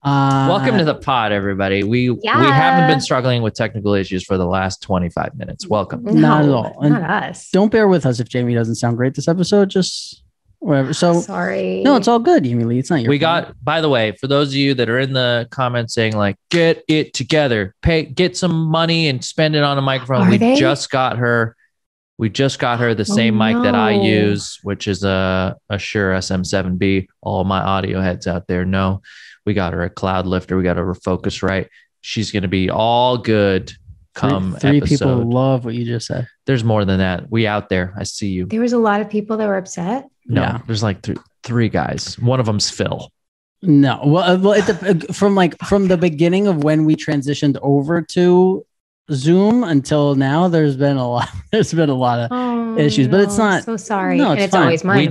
Welcome to the pod, everybody. We haven't been struggling with technical issues for the last 25 minutes. Welcome. Not at all. Not us. Don't bear with us if Jamie doesn't sound great this episode. Just whatever. So sorry. No, it's all good, Jamie-Lynn. It's not your fault. By the way, for those of you that are in the comments saying like, get it together, get some money and spend it on a microphone. Just got her the same mic that I use, which is a Shure SM7B. All my audio heads out there know. We got her a cloud lifter. We got her a Focusrite. She's going to be all good come three episode. People love what you just said. There's more than that. We out there. I see you. There was a lot of people that were upset. No, there's like three guys. One of them's Phil. No. Well, from the beginning of when we transitioned over to Zoom until now, there's been a lot of issues, but it's not so sorry. No, it's fine. Always mine.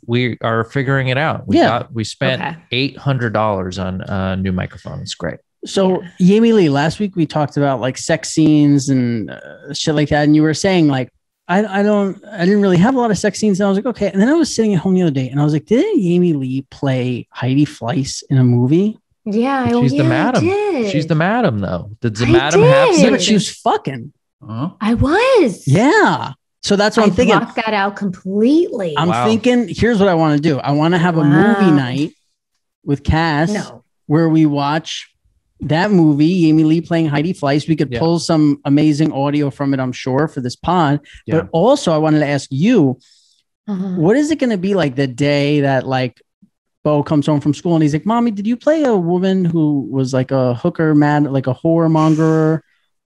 We are figuring it out. We spent $800 on a new microphone. It's great. So Jamie-Lynn, last week we talked about like sex scenes and shit like that, and you were saying like I didn't really have a lot of sex scenes, and I was like, okay. And then I was sitting at home the other day, and I was like, didn't Jamie-Lynn play Heidi Fleiss in a movie? Yeah, she's the madam. She's the madam, though. Did the madam have sex? Yeah, but she was fucking. I was. Yeah. So that's what I'm thinking. Blocked that out completely. I'm thinking, here's what I want to do. I want to have a movie night with Cass where we watch that movie, Jamie-Lynn playing Heidi Fleiss. We could pull some amazing audio from it, I'm sure, for this pod. Yeah. But also, I wanted to ask you, what is it going to be like the day that like Bo comes home from school and he's like, Mommy, did you play a woman who was like a hooker, like a whoremonger?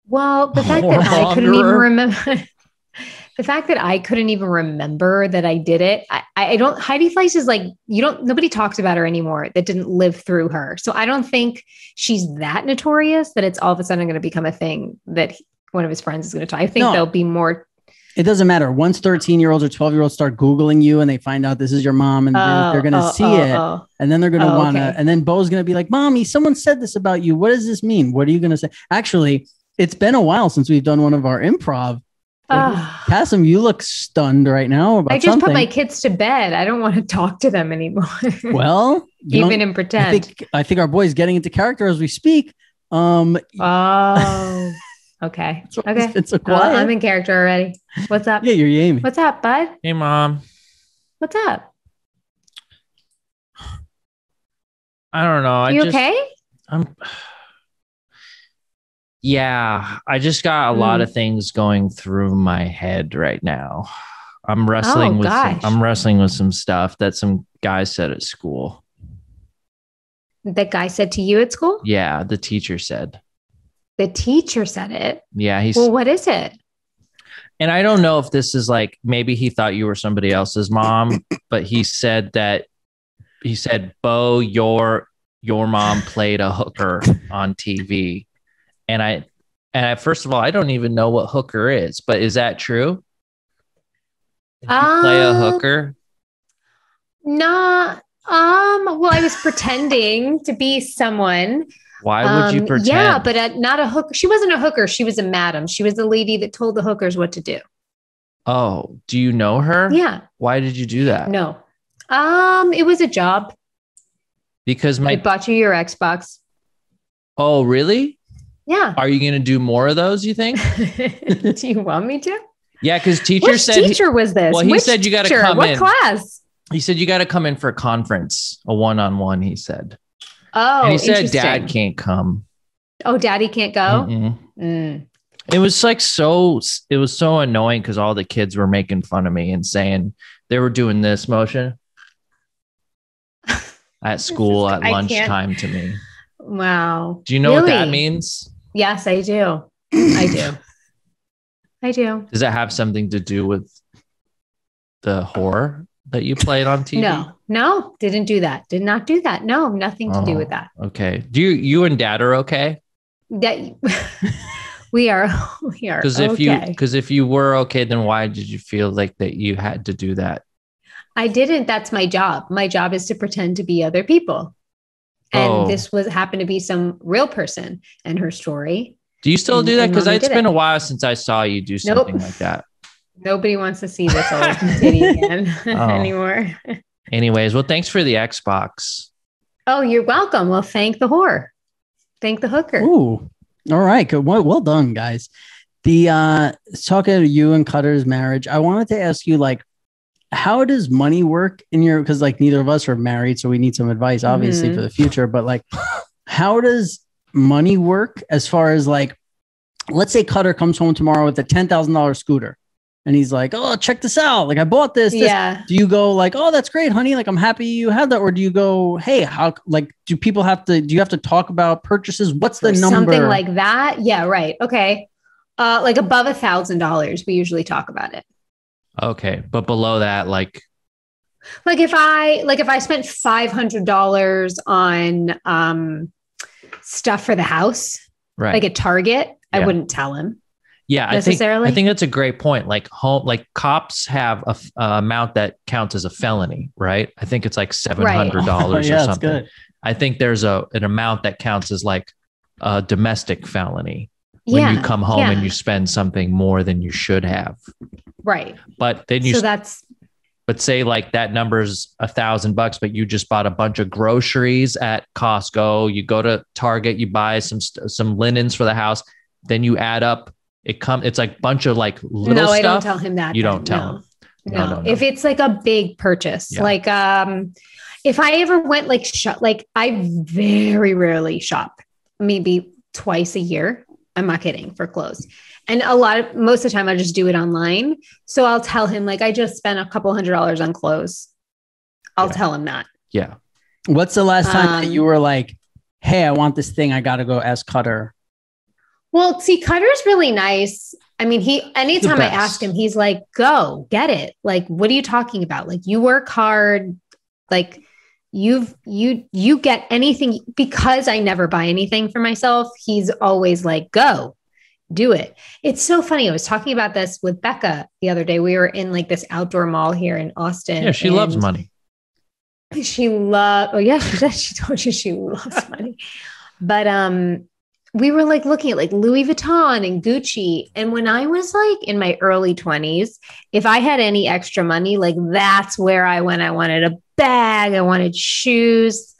Well, the fact that I couldn't even remember. The fact that I couldn't even remember that I did it. I don't. Heidi Fleiss is like, nobody talks about her anymore that didn't live through her. So I don't think she's that notorious that it's all of a sudden going to become a thing that one of his friends is going to talk. I think there'll be more. It doesn't matter. Once 13-year-olds or 12-year-olds start Googling you and they find out this is your mom and they're going to see it. And then they're going to want to, and then Bo's going to be like, Mommy, someone said this about you. What does this mean? What are you going to say? Actually, it's been a while since we've done one of our improv. Cassim, you look stunned right now about I just put my kids to bed. I don't want to talk to them anymore. Well, even in pretend. I think our boy's getting into character as we speak. Okay. It's a quiet. I'm in character already. What's up? Yeah, you're Jamie. What's up, bud? Hey, Mom. What's up? I don't know. You okay? Yeah, I just got a lot of things going through my head right now. I'm wrestling with some stuff that some guy said at school. That guy said to you at school? Yeah, the teacher said. The teacher said it? Yeah. Well, what is it? And I don't know if this is like, maybe he thought you were somebody else's mom, but he said, Bo, your mom played a hooker on TV. And I first of all, I don't even know what hooker is, but is that true? Did you play a hooker? Nah. Well, I was pretending to be someone. Why would you pretend? Yeah, but not a hooker. She wasn't a hooker. She was a madam. She was the lady that told the hookers what to do. Oh, do you know her? Yeah. Why did you do that? No. It was a job. Because I bought you your Xbox. Oh, really? Yeah. Are you going to do more of those, you think? Do you want me to? Yeah, because teacher said... Which teacher was this? Well, he said you got to come in. What class? He said you got to come in for a conference, a one-on-one, he said. Oh, and he said Dad can't come. Oh, Daddy can't go? It was like it was so annoying because all the kids were making fun of me and saying they were doing this motion at school at lunchtime to me. Wow. Do you know what that means? Yes, I do. I do. Does that have something to do with the horror that you played on TV? No, didn't do that. Did not do that. No, nothing to do with that. Okay. Do you and Dad are okay? We are Because if you were okay, then why did you feel like that you had to do that? I didn't. That's my job. My job is to pretend to be other people. And this happened to be some real person and her story. Do you still do that? Because it's been a while since I saw you do something like that. Nobody wants to see this old titty again anymore. Anyways, well, thanks for the Xbox. Oh, you're welcome. Well, thank the whore. Thank the hooker. Ooh. All right. Good. Well done, guys. Talking to you and Cutter's marriage, I wanted to ask you, like, how does money work in your, because like neither of us are married, so we need some advice, obviously, for the future, but like, how does money work as far as like, let's say Cutter comes home tomorrow with a $10,000 scooter and he's like, oh, check this out. Like I bought this. Yeah. Do you go like, oh, that's great, honey. Like, I'm happy you had that. Or do you go, hey, how, like, do you have to talk about purchases? What's the number? Something like that. Yeah. Right. Okay. Like above $1,000, we usually talk about it. Okay. But below that, like if I spent $500 on, stuff for the house, right, like at Target, I wouldn't tell him. Yeah, I think that's a great point. Like cops have a amount that counts as a felony, right? I think it's like $700 or something. That's good. I think there's an amount that counts as like a domestic felony when you come home and you spend something more than you should have. Right. But then but say like that number's $1,000, but you just bought a bunch of groceries at Costco. You go to Target, you buy some linens for the house. Then you add up. It's like a bunch of like little stuff. No, I don't tell him that. You don't tell him. No. If it's like a big purchase, like if I ever went like I very rarely shop, maybe twice a year. I'm not kidding, for clothes. And most of the time I just do it online. So I'll tell him like, I just spent a couple $100s on clothes. I'll tell him that. Yeah. What's the last time that you were like, hey, I want this thing. I got to go ask Cutter. Well, see, Cutter's really nice. I mean, anytime I ask him, he's like, go get it. Like, what are you talking about? Like, you work hard. Like you get anything, because I never buy anything for myself. He's always like, go do it. It's so funny. I was talking about this with Becca the other day. We were in like this outdoor mall here in Austin. Yeah. She loves money. She told you she loves money. But, we were like looking at like Louis Vuitton and Gucci. And when I was like in my early 20s, if I had any extra money, like that's where I went. I wanted a bag. I wanted shoes.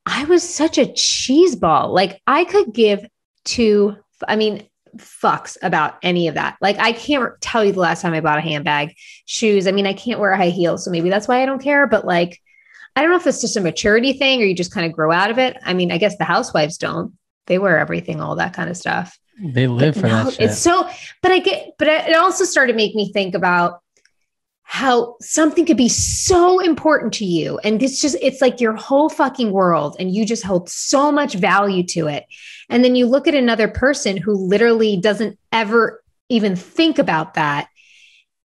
I was such a cheeseball. Like I could give fucks about any of that. Like I can't tell you the last time I bought a handbag, shoes. I mean, I can't wear high heels. So maybe that's why I don't care. But like, I don't know if it's just a maturity thing or you just kind of grow out of it. I mean, I guess the housewives don't. They wear everything, all that kind of stuff. They live for that shit. It's so, but it also started to make me think about how something could be so important to you. And it's like your whole fucking world. And you just hold so much value to it. And then you look at another person who literally doesn't ever even think about that.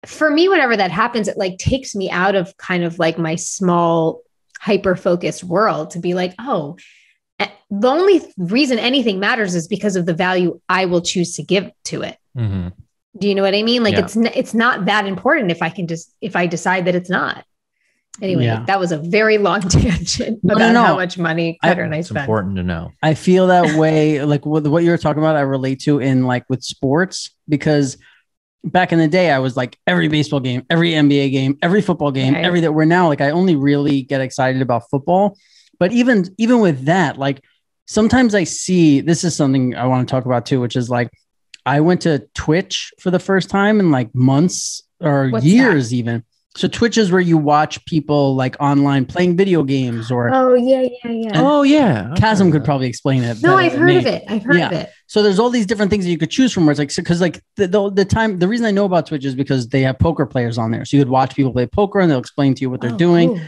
For me, whenever that happens, it like takes me out of kind of like my small hyper-focused world to be like, oh, the only reason anything matters is because of the value I will choose to give to it. Mm-hmm. Do you know what I mean? Like it's not that important if I decide that it's not. Anyway, that was a very long tangent about how much money Cutter and I spend. It's important to know. I feel that way. Like what you were talking about, I relate to in like with sports, because back in the day, I was like every baseball game, every NBA game, every football game, everything. Where now, like I only really get excited about football. But even with that, like sometimes I see, this is something I want to talk about too, which is like, I went to Twitch for the first time in like months or years even. So Twitch is where you watch people like online playing video games or. Oh yeah. Oh yeah. Chasm could probably explain it. No, I've heard of it. I've heard of it. So there's all these different things that you could choose from where it's like, because like the reason I know about Twitch is because they have poker players on there. So you could watch people play poker and they'll explain to you what they're doing. Cool.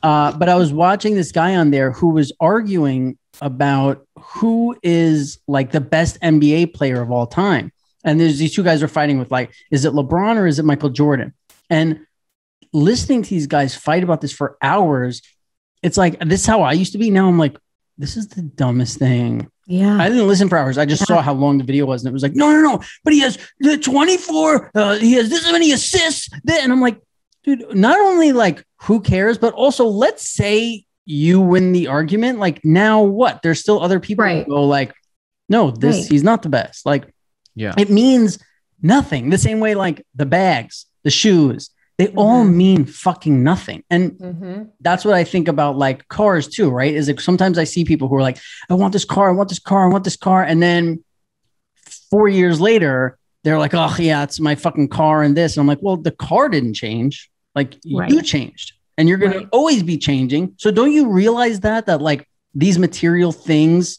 But I was watching this guy on there who was arguing about who is like the best NBA player of all time. And there's these two guys are fighting with like, is it LeBron or is it Michael Jordan? And listening to these guys fight about this for hours, it's like, this is how I used to be. Now I'm like, this is the dumbest thing. Yeah. I didn't listen for hours. I just saw how long the video was. And it was like, no. But he has the 24, he has this many assists. And I'm like, dude, not only like who cares, but also let's say you win the argument. Like now what? There's still other people who go like, no, he's not the best. Like, it means nothing. The same way, like the bags, the shoes, They all mean fucking nothing. And that's what I think about like cars too, right? Is like sometimes I see people who are like, I want this car, I want this car, I want this car. And then 4 years later, they're like, oh yeah, it's my fucking car and this. And I'm like, well, the car didn't change. Like you changed and you're going to always be changing. So don't you realize that like these material things,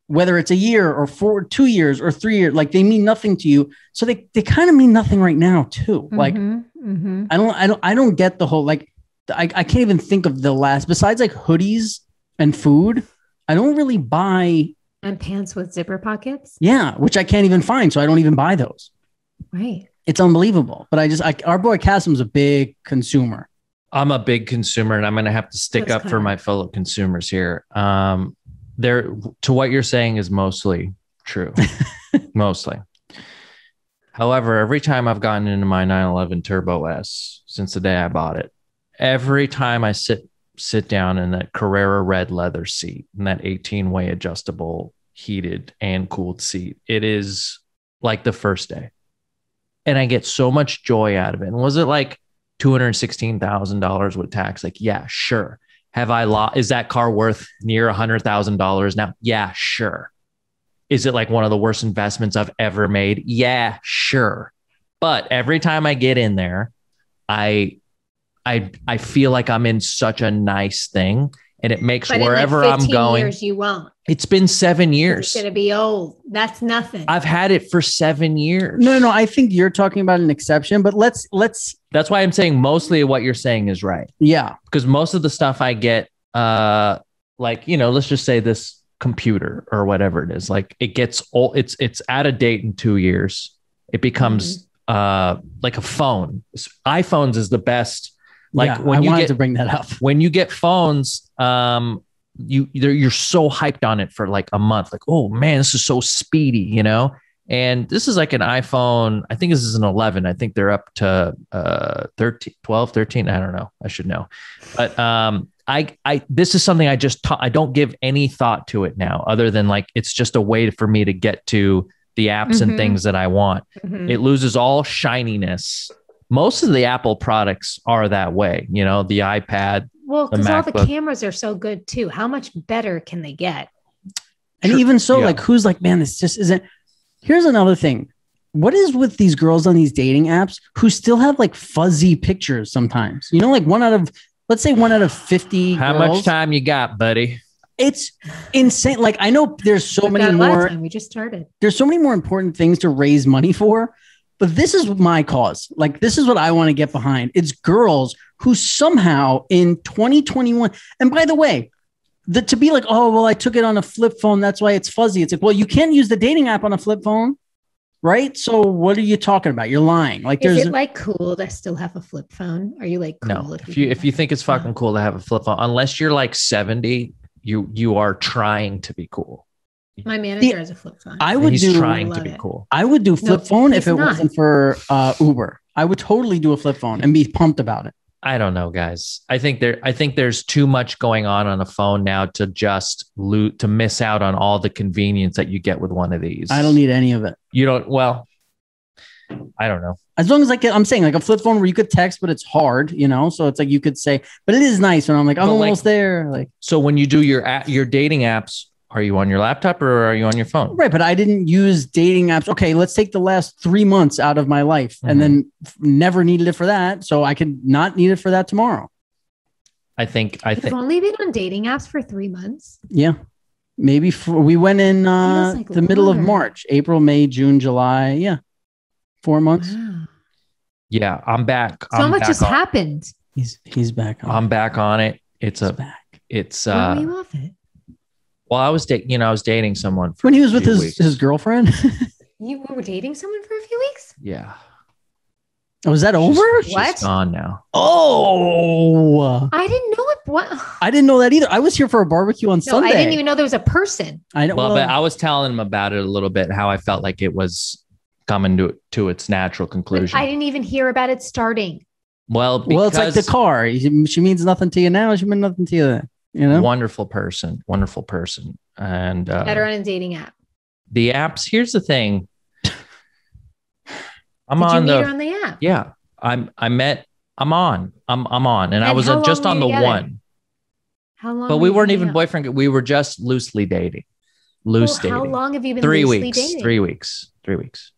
whether it's a year or 2 years or 3 years, like they mean nothing to you. So they kind of mean nothing right now too. Like, I don't get the whole, like, I can't even think of the last, besides like hoodies and food. I don't really buy. And pants with zipper pockets. Yeah. Which I can't even find. So I don't even buy those. Right. It's unbelievable. But our boy Cassim's a big consumer. I'm a big consumer and I'm going to have to stick up for my fellow consumers here. To what you're saying is mostly true. Mostly. However, every time I've gotten into my 911 Turbo S since the day I bought it, every time I sit down in that Carrera red leather seat in that 18-way adjustable heated and cooled seat, it is like the first day. And I get so much joy out of it. And was it like $216,000 with tax? Like, yeah, sure. Is that car worth near $100,000 now? Yeah, sure. Is it like one of the worst investments I've ever made? Yeah, sure. But every time I get in there, I feel like I'm in such a nice thing, and it makes wherever I'm going. Years you won't. It's been 7 years. It's gonna be old. That's nothing. I've had it for 7 years. No. I think you're talking about an exception, but let's. That's why I'm saying mostly what you're saying is right. Yeah, because most of the stuff I get, like, let's just say this computer or whatever it is, like it gets old. It's out of date in 2 years. It becomes like a phone. iPhones is the best. Like when you get to bring that up, when you get phones, you're so hyped on it for like a month. Like, oh man, this is so speedy, And this is like an iPhone. I think this is an 11. I think they're up to 13, 12, 13. I don't know. I should know. But this is something I don't give any thought to it now, other than like it's just a way for me to get to the apps and things that I want. It loses all shininess. Most of the Apple products are that way, the iPad. Well, because all the cameras are so good too. How much better can they get? And even so, like, who's like, man, this just isn't. Here's another thing. What is with these girls on these dating apps who still have like fuzzy pictures sometimes? Like let's say 1 out of 50 How girls. much time you got, buddy? It's insane. Like, I know there's so many more. We just started. There's so many more important things to raise money for. But this is my cause. Like, this is what I want to get behind. It's girls who somehow in 2021, and by the way, to be like, oh, well, I took it on a flip phone. That's why it's fuzzy. It's like, well, you can't use the dating app on a flip phone, right? So what are you talking about? You're lying. Like, is it like cool to still have a flip phone? Are you like cool? No, if you think it's fucking cool to have a flip phone, unless you're like 70, you are trying to be cool. My manager has a flip phone. He's trying to be cool. I would do flip phone if it wasn't for Uber. I would totally do a flip phone and be pumped about it. I don't know, guys. I think there's too much going on a phone now to just to miss out on all the convenience that you get with one of these. I don't need any of it. You don't. Well, I don't know. As long as I'm saying like a flip phone where you could text, but it's hard, So it's like you could say, but it is nice. And I'm like, I'm almost there. Like, so when you do your dating apps, are you on your laptop or are you on your phone? Right. But I didn't use dating apps. Okay. Let's take the last 3 months out of my life and then never needed it for that. So I could not need it for that tomorrow. I think You've only been on dating apps for 3 months. Yeah. Maybe we went in the middle of March, April, May, June, July. Yeah. 4 months. Wow. Yeah. I'm back. So much has happened. He's back on I'm back on it. It's back. When are you off it? Well, I was dating someone when he was with his girlfriend. You were dating someone for a few weeks? Yeah. Was that over? She's gone now. Oh, I didn't know it. What? I didn't know that either. I was here for a barbecue on Sunday. I didn't even know there was a person. I know. Well, but I was telling him about it a little bit, how I felt like it was coming to its natural conclusion. But I didn't even hear about it starting. Well, it's like the car. She means nothing to you now. She meant nothing to you then. Wonderful person. And better on a dating app. The apps. Here's the thing. Did you meet her on the app? Yeah. I met I'm on. I'm on. And I was just on the one. How long? But we weren't even boyfriend. We were just loosely dating. Dating. How long have you been 3 loosely weeks. dating? 3 weeks. 3 weeks.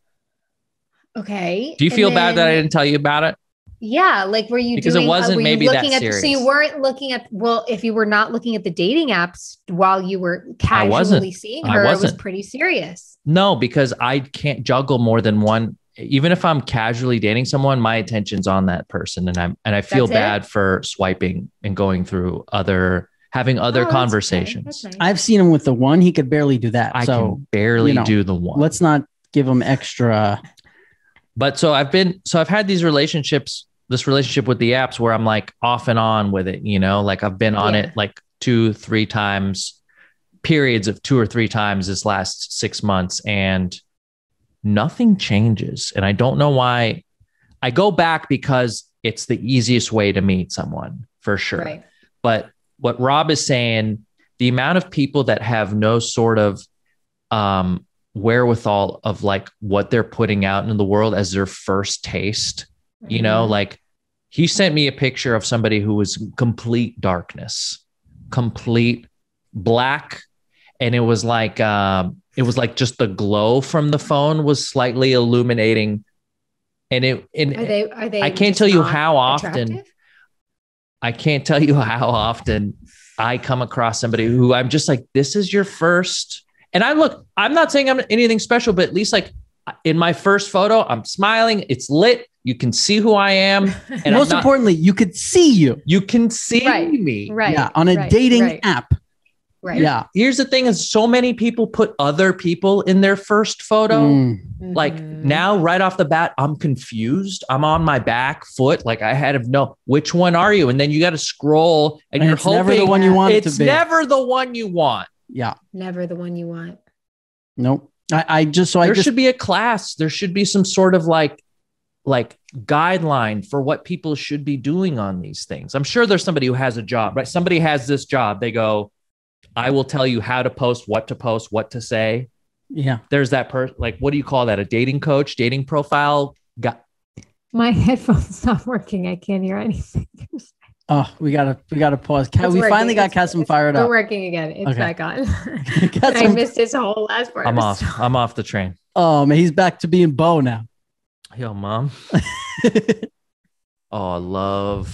Okay. Do you feel bad that I didn't tell you about it? Yeah. Like, were you because it wasn't maybe that serious. So you weren't looking at, well, if you were not looking at the dating apps while you were casually seeing her, it was pretty serious. No, because I can't juggle more than one. Even if I'm casually dating someone, my attention's on that person. And I feel bad for swiping and going through having other conversations. That's nice. I've seen him with the one. He could barely do that. I can barely do the one. Let's not give him extra. But so I've had this relationship with the apps where I'm like off and on with it, like I've been on it like 2-3 times, periods of 2 or 3 times this last 6 months, and nothing changes. And I don't know why. I go back because it's the easiest way to meet someone for sure. Right. But what Rob is saying, the amount of people that have no sort of wherewithal of like what they're putting out in the world as their first taste, like he sent me a picture of somebody who was complete darkness, complete black. And it was like just the glow from the phone was slightly illuminating. And are they I can't tell you how often. I can't tell you how often I come across somebody who I'm just like, this is your first. And I'm not saying I'm anything special, but at least like in my first photo, I'm smiling. It's lit. You can see who I am. And most importantly, you could see you. You can see me. Right. Yeah. On a dating app. Right. Yeah. Here's the thing is so many people put other people in their first photo. Like now, right off the bat, I'm confused. I'm on my back foot. Like I had to know which one are you? And then you got to scroll and you're hoping never the one you want it to be. It's never the one you want. Yeah. Never the one you want. Nope. There should be a class. There should be some sort of like guideline for what people should be doing on these things. I'm sure there's somebody who has a job, right? Somebody has this job. They go, I will tell you how to post, what to say. Yeah. There's that person, like, what do you call that? A dating coach, dating profile guy. My headphones stopped working. I can't hear anything. Oh, we gotta pause. We finally got Cassim fired up. We're working again. It's back on. I missed his whole last part. I'm off the train. Oh man, he's back to being Bo now. Yo, mom. Oh,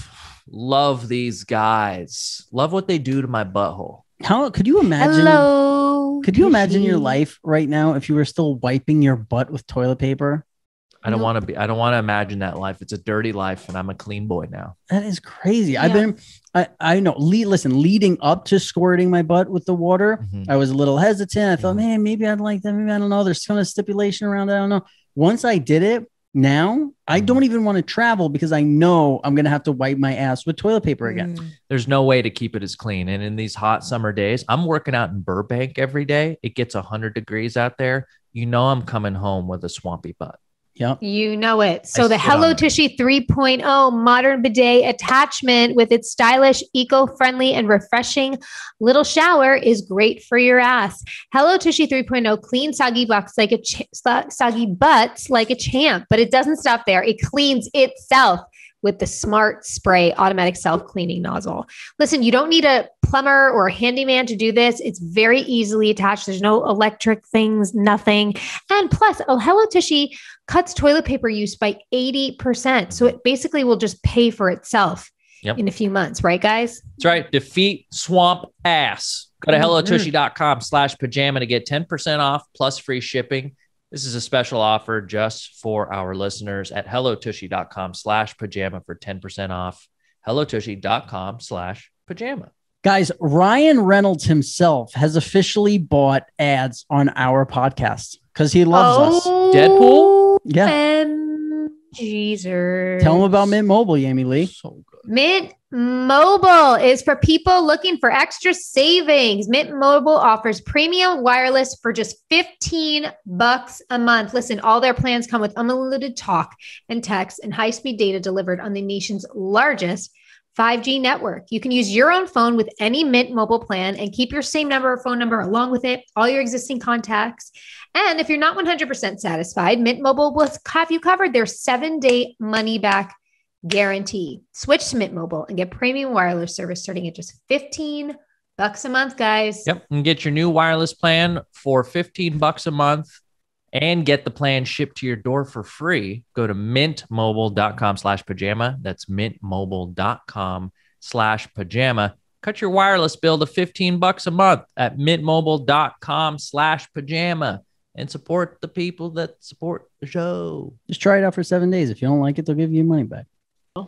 love these guys. Love what they do to my butthole. How could you imagine? Hello. Could you imagine your life right now if you were still wiping your butt with toilet paper? I don't want to imagine that life. It's a dirty life and I'm a clean boy now. That is crazy. Yeah. I know. Listen, leading up to squirting my butt with the water, I was a little hesitant. I thought, man, maybe I'd like that. Maybe I don't know. There's some stipulation around that. I don't know. Once I did it, now I don't even want to travel because I know I'm going to have to wipe my ass with toilet paper again. There's no way to keep it as clean. And in these hot summer days, I'm working out in Burbank every day. It gets 100 degrees out there. I'm coming home with a swampy butt. Yep. You know it. So the Hello Tushy 3.0 modern bidet attachment with its stylish, eco-friendly, and refreshing little shower is great for your ass. Hello Tushy 3.0 clean soggy butts like a champ, but it doesn't stop there. It cleans itself with the Smart Spray automatic self-cleaning nozzle. Listen, you don't need a plumber or a handyman to do this. It's very easily attached. There's no electric things, nothing. And plus, Hello Tushy cuts toilet paper use by 80%. So it basically will just pay for itself in a few months. Right, guys? That's right. Defeat swamp ass. Go to hellotushy.com/pajama to get 10% off plus free shipping. This is a special offer just for our listeners at hellotushy.com/pajama for 10% off. hellotushy.com/pajama. Guys, Ryan Reynolds himself has officially bought ads on our podcast because he loves us. Deadpool? Yeah. Jesus. Tell him about Mint Mobile, Jamie-Lynn. So good. Mint Mobile is for people looking for extra savings. Mint Mobile offers premium wireless for just $15 a month. Listen, all their plans come with unlimited talk and text and high-speed data delivered on the nation's largest 5G network. You can use your own phone with any Mint Mobile plan and keep your same number or phone number along with it, all your existing contacts. And if you're not 100% satisfied, Mint Mobile will have you covered their 7-day money-back guarantee. Switch to Mint Mobile and get premium wireless service starting at just $15 a month, guys. Yep. And get your new wireless plan for $15 a month and get the plan shipped to your door for free. Go to mintmobile.com/pajama. That's mintmobile.com/pajama. Cut your wireless bill to $15 a month at mintmobile.com/pajama and support the people that support the show. Just try it out for 7 days. If you don't like it, they'll give you your money back.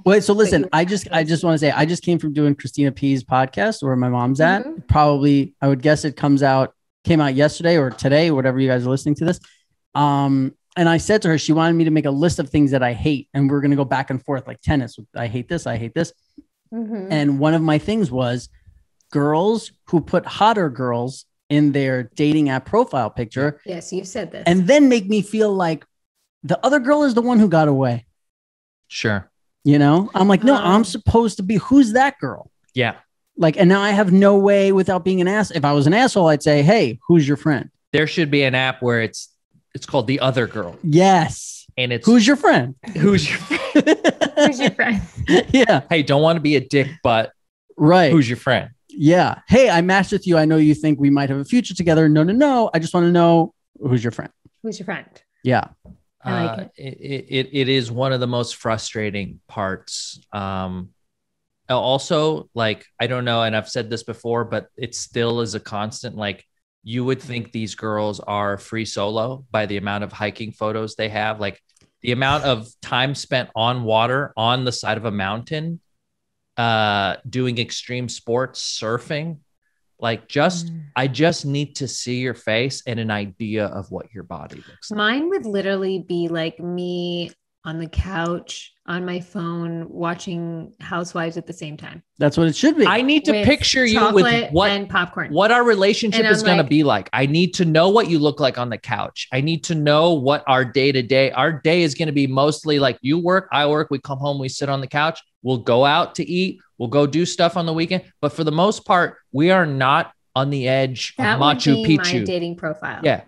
Wait, so listen, I just want to say, I just came from doing Christina P's podcast where my mom's at. Probably, I would guess it came out yesterday or today, whatever you guys are listening to this. And I said to her, she wanted me to make a list of things that I hate. And we're going to go back and forth like tennis. I hate this. I hate this. And one of my things was girls who put hotter girls in their dating app profile picture. Yes, you've said this. And then make me feel like the other girl is the one who got away. Sure. You know, I'm like, no, I'm supposed to be, who's that girl? Yeah. Like, and now I have no way without being an ass. If I was an asshole, I'd say, hey, who's your friend? There should be an app where it's called The Other Girl. Yes. And it's who's your friend? Who's your friend? Who's your friend? Yeah. Hey, don't want to be a dick, but right. Who's your friend? Yeah. Hey, I matched with you. I know you think we might have a future together. No. I just want to know who's your friend. Who's your friend? Yeah. I like it is one of the most frustrating parts. Also, like, I don't know, and I've said this before, but it still is a constant. Like, you would think these girls are free solo by the amount of hiking photos they have, like the amount of time spent on water on the side of a mountain, doing extreme sports, surfing. Like, I just need to see your face and an idea of what your body looks like. Mine would literally be like me on the couch, on my phone, watching Housewives at the same time. That's what it should be. I need to picture you with what and popcorn. What our relationship is going to be like. I need to know what you look like on the couch. I need to know what our day is going to be mostly like. You work, I work, we come home, we sit on the couch. We'll go out to eat. We'll go do stuff on the weekend. But for the most part, we are not on the edge of Machu Picchu. My dating profile. Yeah.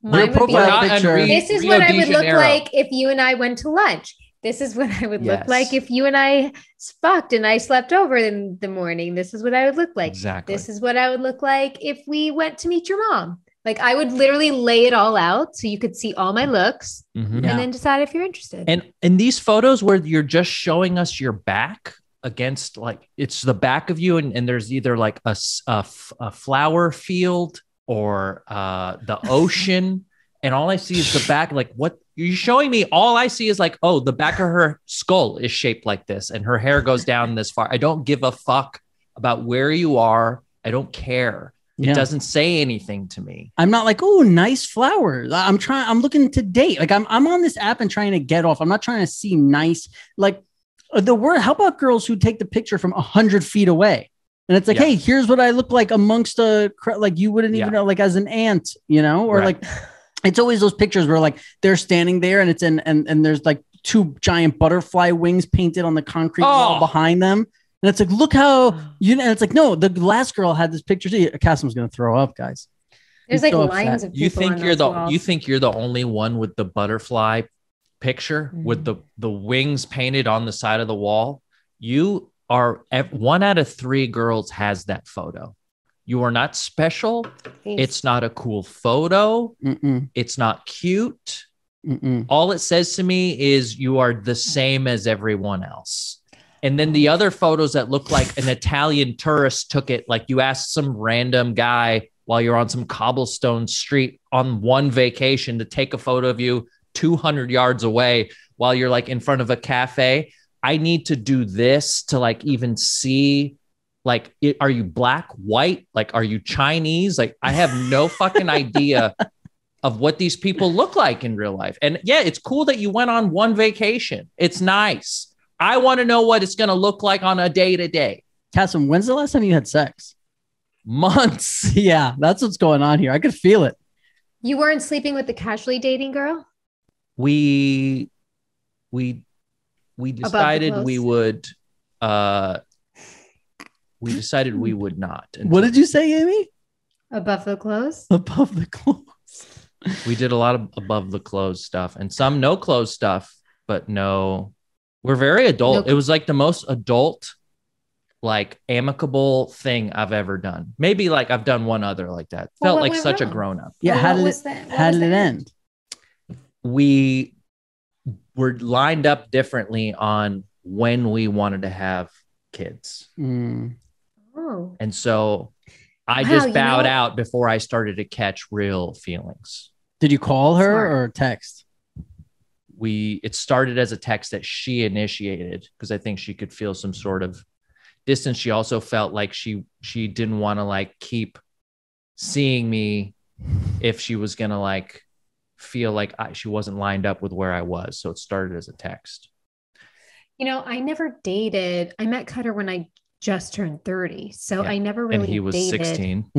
Mine would be like, this is what I would look like if you and I went to lunch. This is what I would look like if you and I fucked and I slept over in the morning. This is what I would look like. Exactly. This is what I would look like if we went to meet your mom. Like, I would literally lay it all out so you could see all my looks and then decide if you're interested. And in these photos where you're just showing us your back against, like, it's the back of you and there's either like a flower field or the ocean. And all I see is the back. Like, what you're showing me, all I see is like, oh, the back of her skull is shaped like this and her hair goes down this far. I don't give a fuck about where you are. I don't care. It doesn't say anything to me. I'm not like, oh, nice flowers. I'm looking to date. Like, I'm on this app and trying to get off. I'm not trying to see nice, like the word. How about girls who take the picture from 100 feet away? And it's like, hey, here's what I look like amongst like you wouldn't even know, like as an ant, you know, or like, it's always those pictures where like they're standing there and it's and there's like two giant butterfly wings painted on the concrete wall behind them. And it's like, look how and it's like, no, the last girl had this picture too. Cassim's going to throw up, guys. There's like lines of people. You think you're the only one with the butterfly picture with the wings painted on the side of the wall? You are 1 out of 3 girls has that photo. You are not special. Thanks. It's not a cool photo. It's not cute. All it says to me is you are the same as everyone else. And then the other photos that look like an Italian tourist took it, like you asked some random guy while you're on some cobblestone street on one vacation to take a photo of you 200 yards away while you're like in front of a cafe. I need to do this to like even see, like, are you black, white? Like, are you Chinese? Like, I have no fucking idea of what these people look like in real life. And yeah, it's cool that you went on one vacation. It's nice. I want to know what it's going to look like on a day-to-day. Cassim, when's the last time you had sex? Months. Yeah, that's what's going on here. I could feel it. You weren't sleeping with the casually dating girl? We decided we would not. What did you say, Amy? Above the clothes? Above the clothes. We did a lot of above the clothes stuff and some no clothes stuff, but no We're very adult. No. It was like the most adult, like amicable thing I've ever done. Maybe like I've done one other like that. Felt like such a grown up. Yeah. How did it end? We were lined up differently on when we wanted to have kids. Oh. And so I just bowed out before I started to catch real feelings. Did you call her or text? It started as a text that she initiated because I think she could feel some sort of distance. She also felt like she didn't want to like keep seeing me if she was going to like feel like she wasn't lined up with where I was. So it started as a text. I never dated. I met Cutter when I just turned 30. So I never really dated. And he was dated. 16.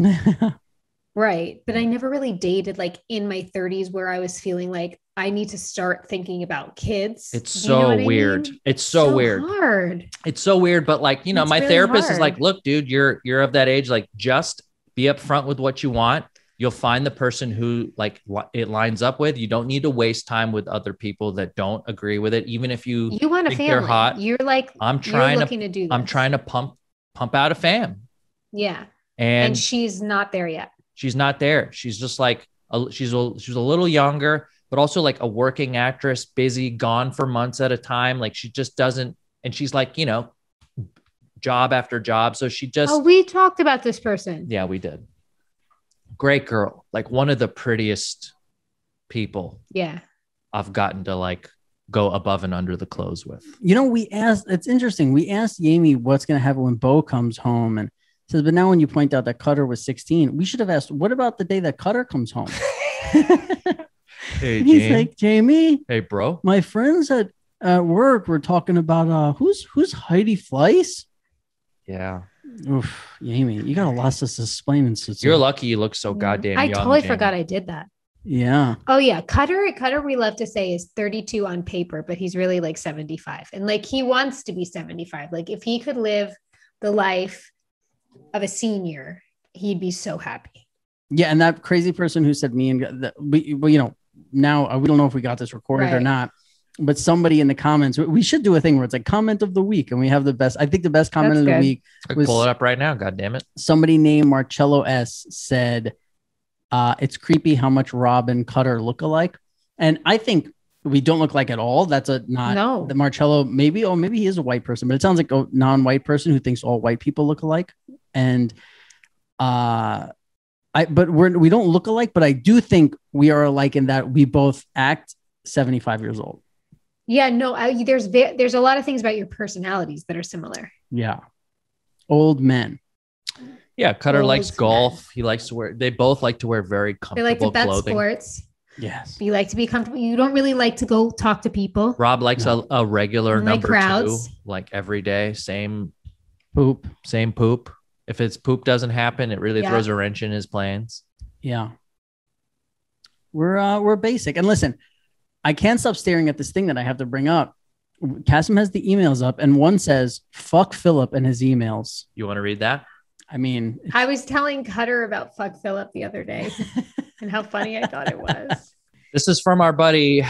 Right. But I never really dated like in my 30s where I was feeling like I need to start thinking about kids. It's so weird. I mean? It's so weird. Hard. It's so weird. But like, my really therapist is like, look, dude, you're of that age. Like just be upfront with what you want. You'll find the person who like it lines up with. You don't need to waste time with other people that don't agree with it. Even if you want a think family, they're hot. You're like, I'm trying to pump out a fam. Yeah. And she's not there yet. She's not there. She's just like, she's a little younger, but also like a working actress, busy, gone for months at a time. Like she just doesn't, and she's like, job after job. So she just. Oh, we talked about this person. Yeah, we did. Great girl. Like one of the prettiest people. Yeah. I've gotten to like go above and under the clothes with. It's interesting. We asked Jamie what's going to happen when Bo comes home and says, but now when you point out that Cutter was 16, we should have asked, what about the day that Cutter comes home? Hey, he's like, Jamie. Hey, bro. My friends at work were talking about who's Heidi Fleiss? Yeah. Oof, Jamie, you got a lot to explain. You're lucky you look so goddamn young. I totally forgot I did that. Yeah. Oh yeah. Cutter, we love to say is 32 on paper, but he's really like 75. And like, he wants to be 75. Like if he could live the life of a senior, he'd be so happy. Yeah. And that crazy person who said me and now we don't know if we got this recorded or not, but somebody in the comments, we should do a thing where it's like comment of the week. And we have the best, I think the best comment of the week. Pull it up right now. God damn it. Somebody named Marcello S said, it's creepy how much Rob and Cutter look alike. And I think we don't look like at all. That's the Marcello, maybe he is a white person, but it sounds like a non-white person who thinks all white people look alike. And but we don't look alike, but I do think we are alike in that we both act 75 years old. Yeah, no, there's a lot of things about your personalities that are similar. Yeah. Old men. Yeah, Cutter likes golf. He likes to wear. They both like to wear very comfortable clothing. They like to bet sports. Yes. You like to be comfortable. You don't really like to go talk to people. Rob likes a regular number crowds. 2, like every day, same poop. If his poop doesn't happen, it really throws a wrench in his plans. Yeah. We're basic. And listen, I can't stop staring at this thing that I have to bring up. Kasim has the emails up, and one says, fuck Philip and his emails. You want to read that? I mean, I was telling Cutter about fuck Philip the other day and how funny I thought it was. This is from our buddy,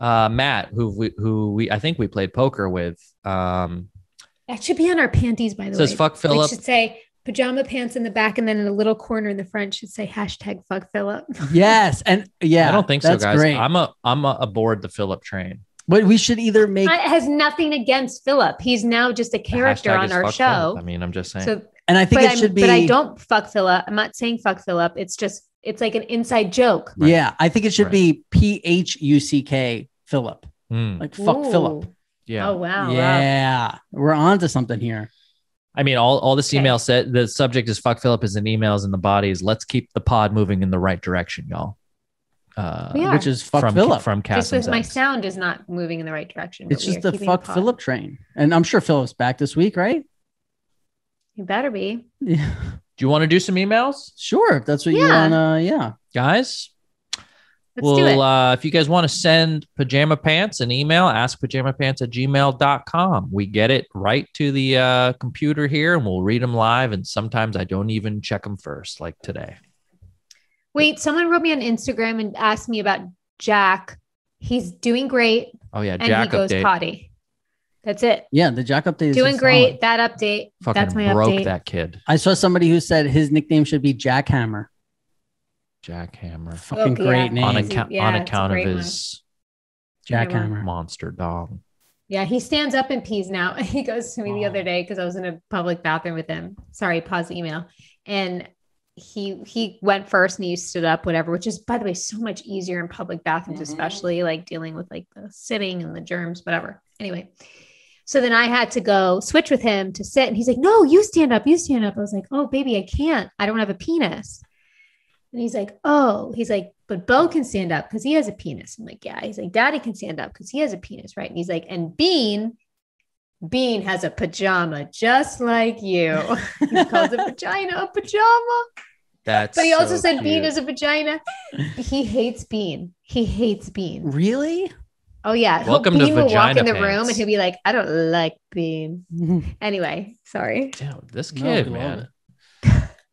Matt, who I think we played poker with. That should be on our panties, by the way. Says fuck Philip. It should say pajama pants in the back, and then in a little corner in the front should say hashtag fuck Philip. Yes. And yeah, I don't think so, guys. Great. I'm aboard the Philip train. But we should either make. It has nothing against Philip. He's now just a character on our show. Phillip. I mean, I'm just saying. So, and I think it should be. But I don't fuck Philip. I'm not saying fuck Philip. It's like an inside joke. Right. Yeah, I think it should be PHUCK Philip. Like fuck Philip. Yeah. Oh wow. Yeah, wow. We're on to something here. I mean, all this email said the subject is fuck Philip is in emails and the bodies. Let's keep the pod moving in the right direction, y'all. Which is fuck Philip from Cassim's. Just my sound is not moving in the right direction. It's just the fuck Philip train, and I'm sure Philip's back this week, right? You better be. Yeah. Do you want to do some emails? Sure, if that's what you want to. Guys. Let's do it. If you guys want to send Pajama Pants an email, askpajamapants@gmail.com. We get it right to the computer here, and we'll read them live. And sometimes I don't even check them first, like today. Wait, someone wrote me on Instagram and asked me about Jack. He's doing great. Oh yeah, and Jack he goes update. potty. That's it. Yeah, the Jack update is doing great. Solid. That update. Fucking that's my broke update. That kid. I saw somebody who said his nickname should be Jackhammer. Jackhammer. Fucking great name. On account of his Jackhammer monster dog. Yeah, he stands up and pees now. He goes to me the other day because I was in a public bathroom with him. Sorry, pause the email. And he went first and he stood up, whatever, which is, by the way, so much easier in public bathrooms, especially like dealing with like the sitting and the germs, whatever. Anyway, so then I had to go switch with him to sit. And he's like, no, you stand up. You stand up. I was like, oh, baby, I can't. I don't have a penis. And he's like, but Bo can stand up because he has a penis. I'm like, yeah. He's like, Daddy can stand up because he has a penis, right? And he's like, and Bean has a pajama just like you. He calls a vagina a pajama. But he also said cute. Bean is a vagina. He hates Bean. Really? Oh yeah. Welcome Bean to will Vagina walk in the Pants. room and he'll be like, I don't like Bean. Anyway, sorry. Damn, this kid, man.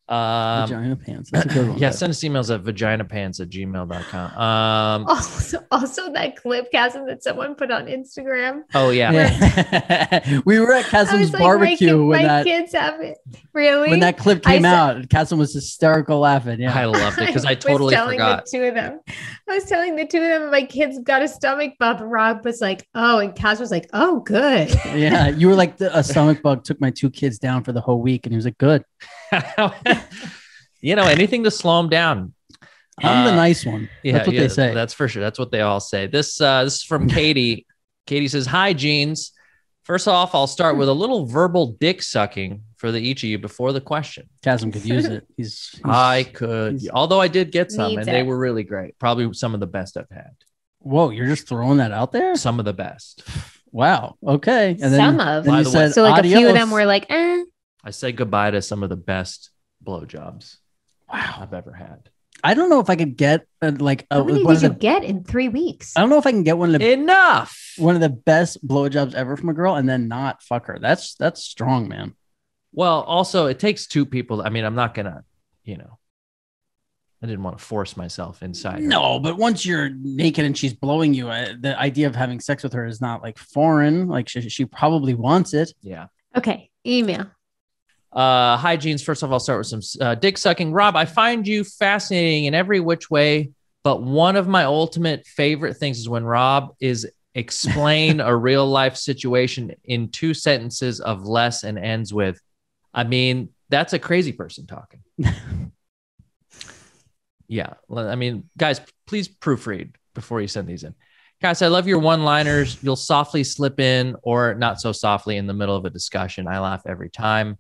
Vagina Pants. That's a good one. Yeah, send us emails at vaginapants@gmail.com. Also that clip, Cassim, that someone put on Instagram. Oh yeah. We were at Cassim's barbecue when my kids have it. Really? When that clip came out, Cassim was hysterical laughing. Yeah, I loved it because I totally forgot. I was telling the two of them, my kids got a stomach bug. And Rob was like, "Oh," and Cass was like, "Oh, good." Yeah, you were like, a stomach bug took my two kids down for the whole week, and he was like, "Good." Anything to slow them down. I'm the nice one. That's what they say. That's for sure. That's what they all say. This is from Katie. Katie says, "Hi, Jeans. First off, I'll start with a little verbal dick sucking for each of you before the question." Chasm could use it. I could, although I did get some, and they were really great. Probably some of the best I've had. Whoa, you're just throwing that out there? Some of the best. Wow. Okay. And then you said, so like adios. A few of them were like, eh. I said goodbye to some of the best blowjobs I've ever had. I don't know if I could get how many did you get in 3 weeks? I don't know if I can get one of the best blowjobs ever from a girl and then not fuck her. That's strong, man. Well, also it takes two people. I mean, I'm not gonna, I didn't want to force myself inside. No, but once you're naked and she's blowing you, the idea of having sex with her is not like foreign. Like she probably wants it. Yeah. Okay. Email. Hi, Jeans. First off, I'll start with some dick sucking. Rob, I find you fascinating in every which way, but one of my ultimate favorite things is when Rob is explain a real life situation in 2 sentences of less and ends with, I mean, that's a crazy person talking. Yeah. I mean, guys, please proofread before you send these in. Guys, I love your one-liners. You'll softly slip in or not so softly in the middle of a discussion. I laugh every time.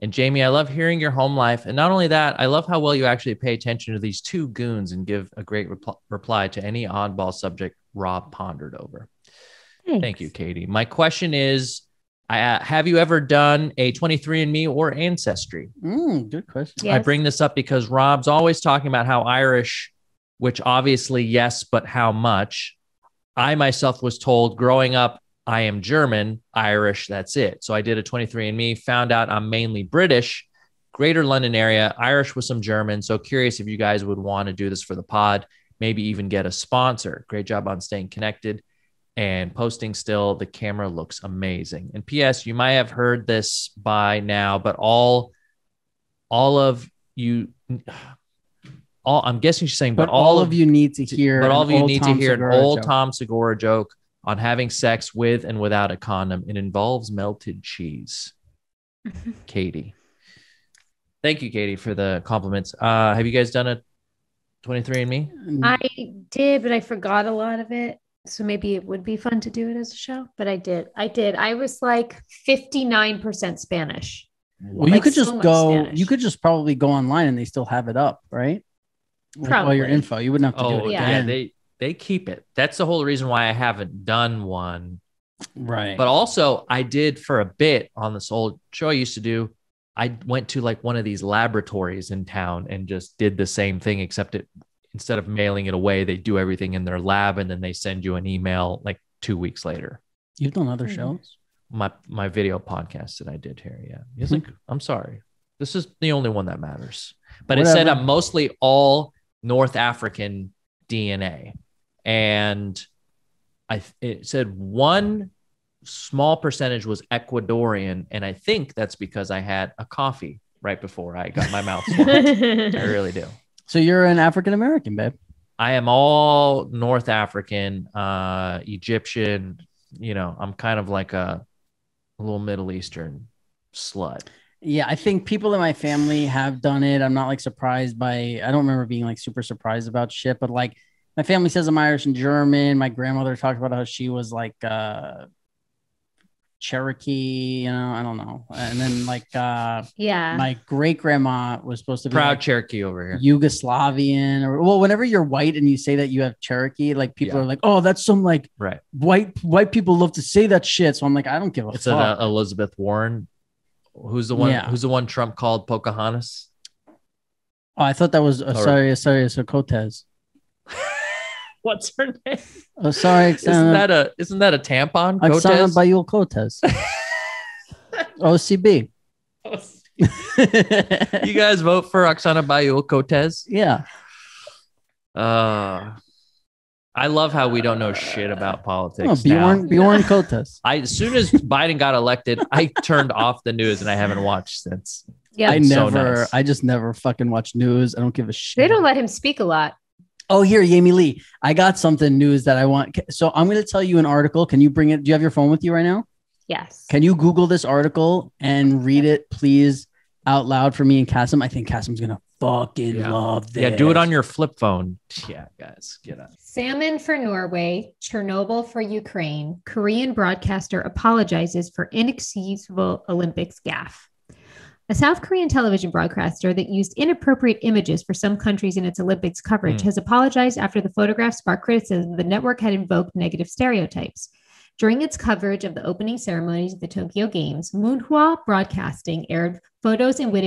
And Jamie, I love hearing your home life. And not only that, I love how well you actually pay attention to these 2 goons and give a great reply to any oddball subject Rob pondered over. Thanks. Thank you, Katie. My question is, have you ever done a 23andMe or Ancestry? Good question. Yes. I bring this up because Rob's always talking about how Irish, which obviously yes, but how much. I myself was told growing up, I am German, Irish, that's it. So I did a 23andMe, found out I'm mainly British, greater London area, Irish with some German. So curious if you guys would want to do this for the pod, maybe even get a sponsor. Great job on staying connected and posting still. The camera looks amazing. And P.S., you might have heard this by now, but all of you... I'm guessing she's saying, but all of you need to hear. But all of you need to hear an old Tom Segura joke on having sex with and without a condom. It involves melted cheese. Katie. Thank you, Katie, for the compliments. Have you guys done a 23andMe? I did, but I forgot a lot of it. So maybe it would be fun to do it as a show, but I did. I was like 59% Spanish. Well, you could just go, Spanish. You could just probably go online and they still have it up, right? With all your info. You wouldn't have to do it again. Yeah, they keep it. That's the whole reason why I haven't done one. Right. But also I did for a bit on this old show I used to do. I went to like one of these laboratories in town and just did the same thing, except instead of mailing it away, they do everything in their lab and then they send you an email like 2 weeks later. You've done other shows? My video podcast that I did here. Yeah. He's like, I'm sorry. This is the only one that matters. But It said I'm mostly all North African DNA. And it said 1 small percentage was Ecuadorian. And I think that's because I had a coffee right before I got my mouth swollen. I really do. So you're an African-American, babe. I am all North African, Egyptian. I'm kind of like a little Middle Eastern slut. Yeah, I think people in my family have done it. I'm not like surprised by, I don't remember being like super surprised about shit, but like my family says I'm Irish and German. My grandmother talked about how she was like Cherokee, I don't know. And then like my great grandma was supposed to be proud like Cherokee over here. Yugoslavian, or well, whenever you're white and you say that you have Cherokee, like people are like, oh, that's some like white people love to say that shit. So I'm like, I don't give a fuck. It's Elizabeth Warren. Who's the one? Yeah. Who's the one Trump called Pocahontas? Oh, I thought that was so Cortez. What's her name? Oh, sorry. Isn't that a tampon? Oksana Bayul Cortez. OCB. You guys vote for Oksana Bayul Cortez? Yeah. I love how we don't know shit about politics. Bjorn Cortez. As soon as Biden got elected, I turned off the news and I haven't watched since. Yeah, I just never fucking watch news. I don't give a shit. They don't let him speak a lot. Oh, here, Jamie-Lynn, I got something news that I want. So I'm going to tell you an article. Can you bring it? Do you have your phone with you right now? Yes. Can you Google this article and read it, please, out loud for me and Kasim? I think Kasim's going to fucking love this. Yeah, do it on your flip phone. Yeah, guys, get up. Salmon for Norway, Chernobyl for Ukraine. Korean broadcaster apologizes for inexcusable Olympics gaffe. A South Korean television broadcaster that used inappropriate images for some countries in its Olympics coverage has apologized after the photographs sparked criticism the network had invoked negative stereotypes. During its coverage of the opening ceremonies of the Tokyo Games, Moonhwa Broadcasting aired photos in what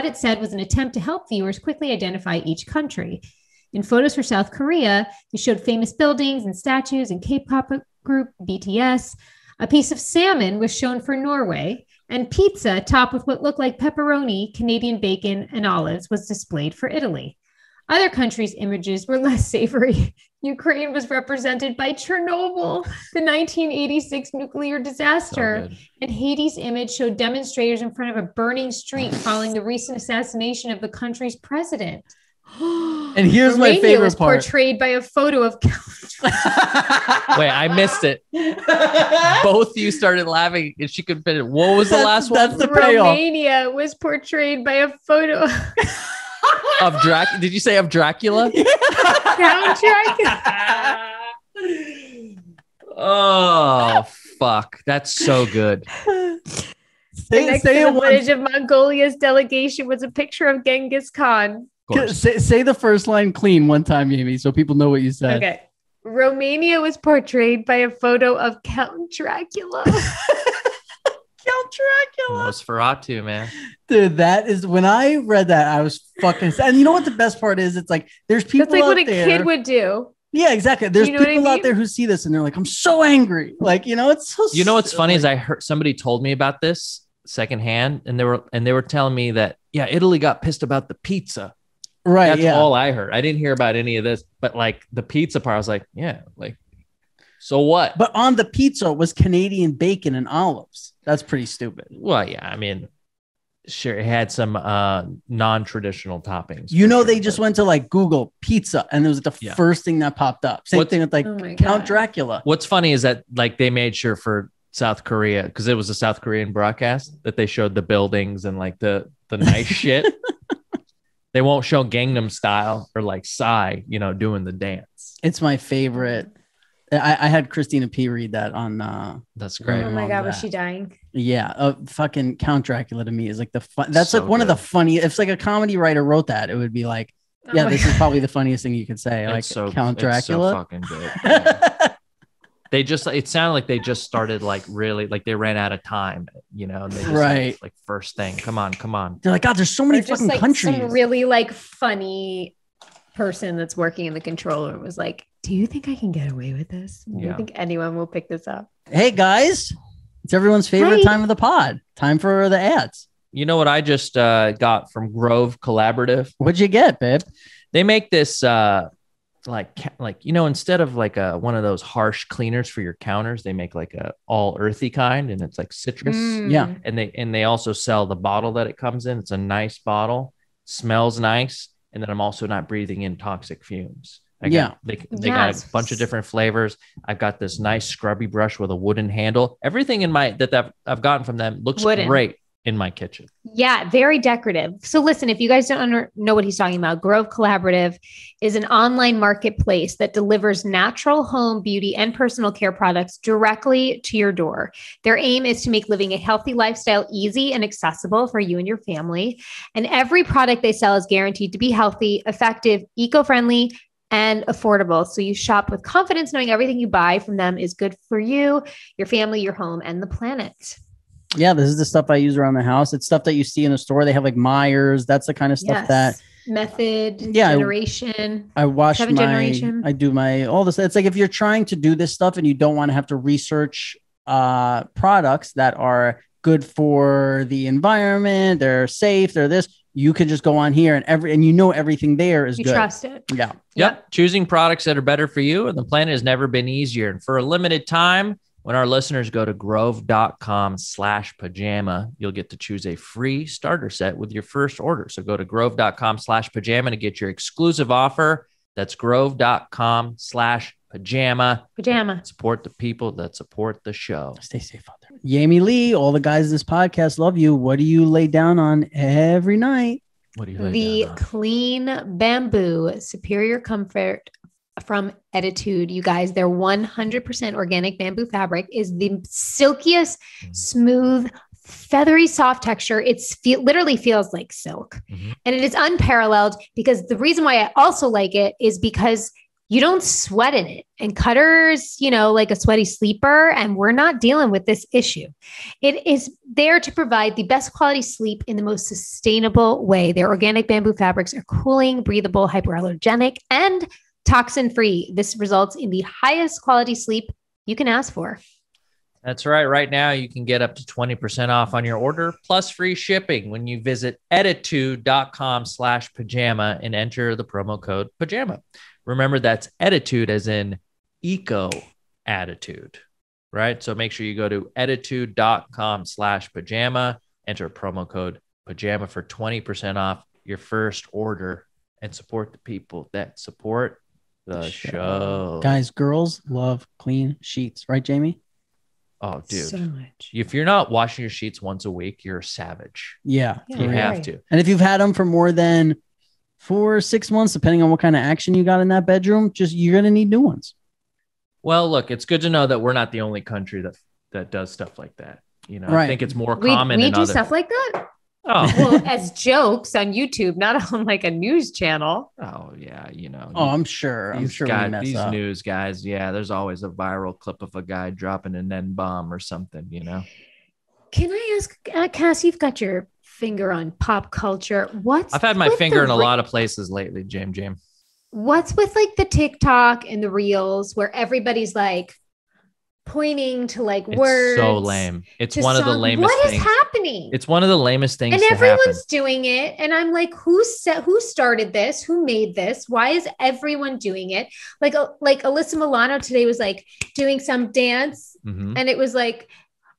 it said was an attempt to help viewers quickly identify each country. In photos for South Korea, it showed famous buildings and statues and K-pop group BTS. A piece of salmon was shown for Norway, and pizza topped with what looked like pepperoni, Canadian bacon, and olives was displayed for Italy. Other countries' images were less savory. Ukraine was represented by Chernobyl, the 1986 nuclear disaster, and Haiti's image showed demonstrators in front of a burning street following the recent assassination of the country's president. And here's Romania my favorite was part. Portrayed by a photo of Wait, I missed it. Both of you started laughing and she couldn't finish. What was the last one? That's the payoff. Romania was portrayed by a photo of Dracula. Did you say of Dracula? Count Dracula. Oh, fuck. That's so good. Next to the footage of Mongolia's delegation was a picture of Genghis Khan. Say the first line clean one time, Amy, so people know what you said. Okay. Romania was portrayed by a photo of Count Dracula. Count Dracula. Nosferatu, man. Dude, that is, when I read that, I was fucking sad. And you know what the best part is? It's like, there's people That's like out what a there, kid would do. Yeah, exactly. There's people out there who see this and they're like, I'm so angry. Like, it's so You know what's funny is I heard somebody told me about this secondhand and they were telling me that, yeah, Italy got pissed about the pizza. Right. That's all I heard. I didn't hear about any of this, but like the pizza part, I was like, yeah, like, so what? But on the pizza was Canadian bacon and olives. That's pretty stupid. Well, yeah. I mean, sure. It had some non-traditional toppings. They just went to like Google pizza and it was the first thing that popped up. Same thing with like Count Dracula. What's funny is that like they made sure for South Korea, because it was a South Korean broadcast, that they showed the buildings and like the nice shit. They won't show Gangnam Style or like Psy, doing the dance. It's my favorite. I had Christina P read that on. That's great. Oh my God, was she dying? Yeah, fucking Count Dracula to me is like the fun. That's so like one of the funniest. If like a comedy writer wrote that, it would be like, yeah, this is probably the funniest thing you could say. Like Count Dracula. It's so fucking good. Yeah. It sounded like they just started like really like they ran out of time, and they just like first thing, come on. They're like, God, there's so many fucking like countries. Some really like funny person that's working in the control room was like, do you think I can get away with this? Do you think anyone will pick this up? Hey guys, it's everyone's favorite time of the pod. Time for the ads. You know what I just got from Grove Collaborative? What'd you get, babe? They make this instead of like one of those harsh cleaners for your counters, they make like a all earthy kind, and it's like citrus. Yeah. And they also sell the bottle that it comes in. It's a nice bottle, smells nice, and then I'm also not breathing in toxic fumes. They got a bunch of different flavors. I've got this nice scrubby brush with a wooden handle. Everything in that I've gotten from them looks great in my kitchen. Yeah, very decorative. So listen, if you guys don't know what he's talking about, Grove Collaborative is an online marketplace that delivers natural home, beauty, and personal care products directly to your door. Their aim is to make living a healthy lifestyle easy and accessible for you and your family. And every product they sell is guaranteed to be healthy, effective, eco-friendly, and affordable. So you shop with confidence, knowing everything you buy from them is good for you, your family, your home, and the planet. Yeah, this is the stuff I use around the house. It's stuff that you see in the store. They have like Myers. That's the kind of stuff that Method, generation. I wash I do all this. It's like if you're trying to do this stuff and you don't want to have to research products that are good for the environment, they're safe, they're this, you can just go on here and everything there is good. You trust it. Yeah. Yep. Choosing products that are better for you and the planet has never been easier. And for a limited time, when our listeners go to grove.com/pajama, you'll get to choose a free starter set with your first order. So go to grove.com/pajama to get your exclusive offer. That's grove.com/pajama. Pajama. Support the people that support the show. Stay safe out there. Jamie-Lynn, all the guys in this podcast love you. What do you lay down on every night? What do you lay down on? The clean bamboo, superior comfort from Attitude. You guys, their 100% organic bamboo fabric is the silkiest, smooth, feathery, soft texture. Literally feels like silk. And it is unparalleled because the reason why I also like it is because you don't sweat in it. And Cutter's, like a sweaty sleeper, and we're not dealing with this issue. It is there to provide the best quality sleep in the most sustainable way. Their organic bamboo fabrics are cooling, breathable, hypoallergenic, and toxin-free. This results in the highest quality sleep you can ask for. That's right. Right now, you can get up to 20% off on your order plus free shipping when you visit attitude.com/pajama and enter the promo code pajama. Remember, that's attitude as in eco attitude, right? So make sure you go to attitude.com/pajama, enter promo code pajama for 20% off your first order and support the people that support the show. Guys, girls love clean sheets, right, Jamie? Oh, dude. So much. If you're not washing your sheets once a week, you're a savage. Yeah. You have to. And if you've had them for more than 4 or 6 months, depending on what kind of action you got in that bedroom, you're going to need new ones. Well, look, it's good to know that we're not the only country that does stuff like that. I think it's more common. We do stuff like that? Oh, well, as jokes on YouTube, not on like a news channel. Oh yeah, Oh, I'm sure. These news guys. Yeah, there's always a viral clip of a guy dropping an N-bomb or something. Can I ask, Cass? You've got your finger on pop culture. I've had my finger in a lot of places lately, James. What's with like the TikTok and the Reels where everybody's like pointing to like words? So lame. It's one of the lamest things. What is happening? It's one of the lamest things. And everyone's doing it. And I'm like, who started this? Who made this? Why is everyone doing it? Like Alyssa Milano today was like doing some dance and it was like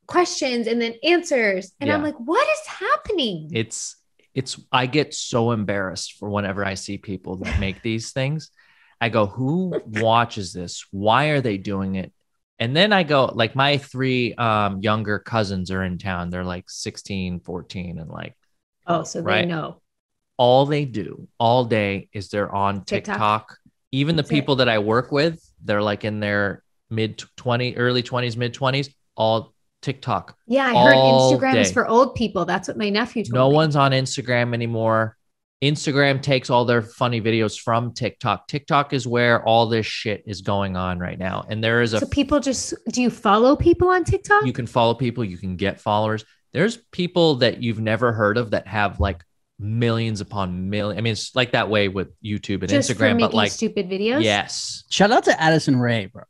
questions and then answers. And I'm like, what is happening? I get so embarrassed for whenever I see people that make these things. I go, who watches this? Why are they doing it? And then I go, like, my 3 younger cousins are in town. They're like 16, 14, and like, so they know. All they do all day is they're on TikTok. Even the people that I work with, they're like in their early 20s, mid 20s, all TikTok. Yeah, I heard Instagram is for old people. That's what my nephew told me. No one's on Instagram anymore. Instagram takes all their funny videos from TikTok. TikTok is where all this shit is going on right now. And there is So people do you follow people on TikTok? You can follow people. You can get followers. There's people that you've never heard of that have like millions upon millions. I mean, it's like that way with YouTube and just Instagram, but like stupid videos. Yes. Shout out to Addison Rae, bro.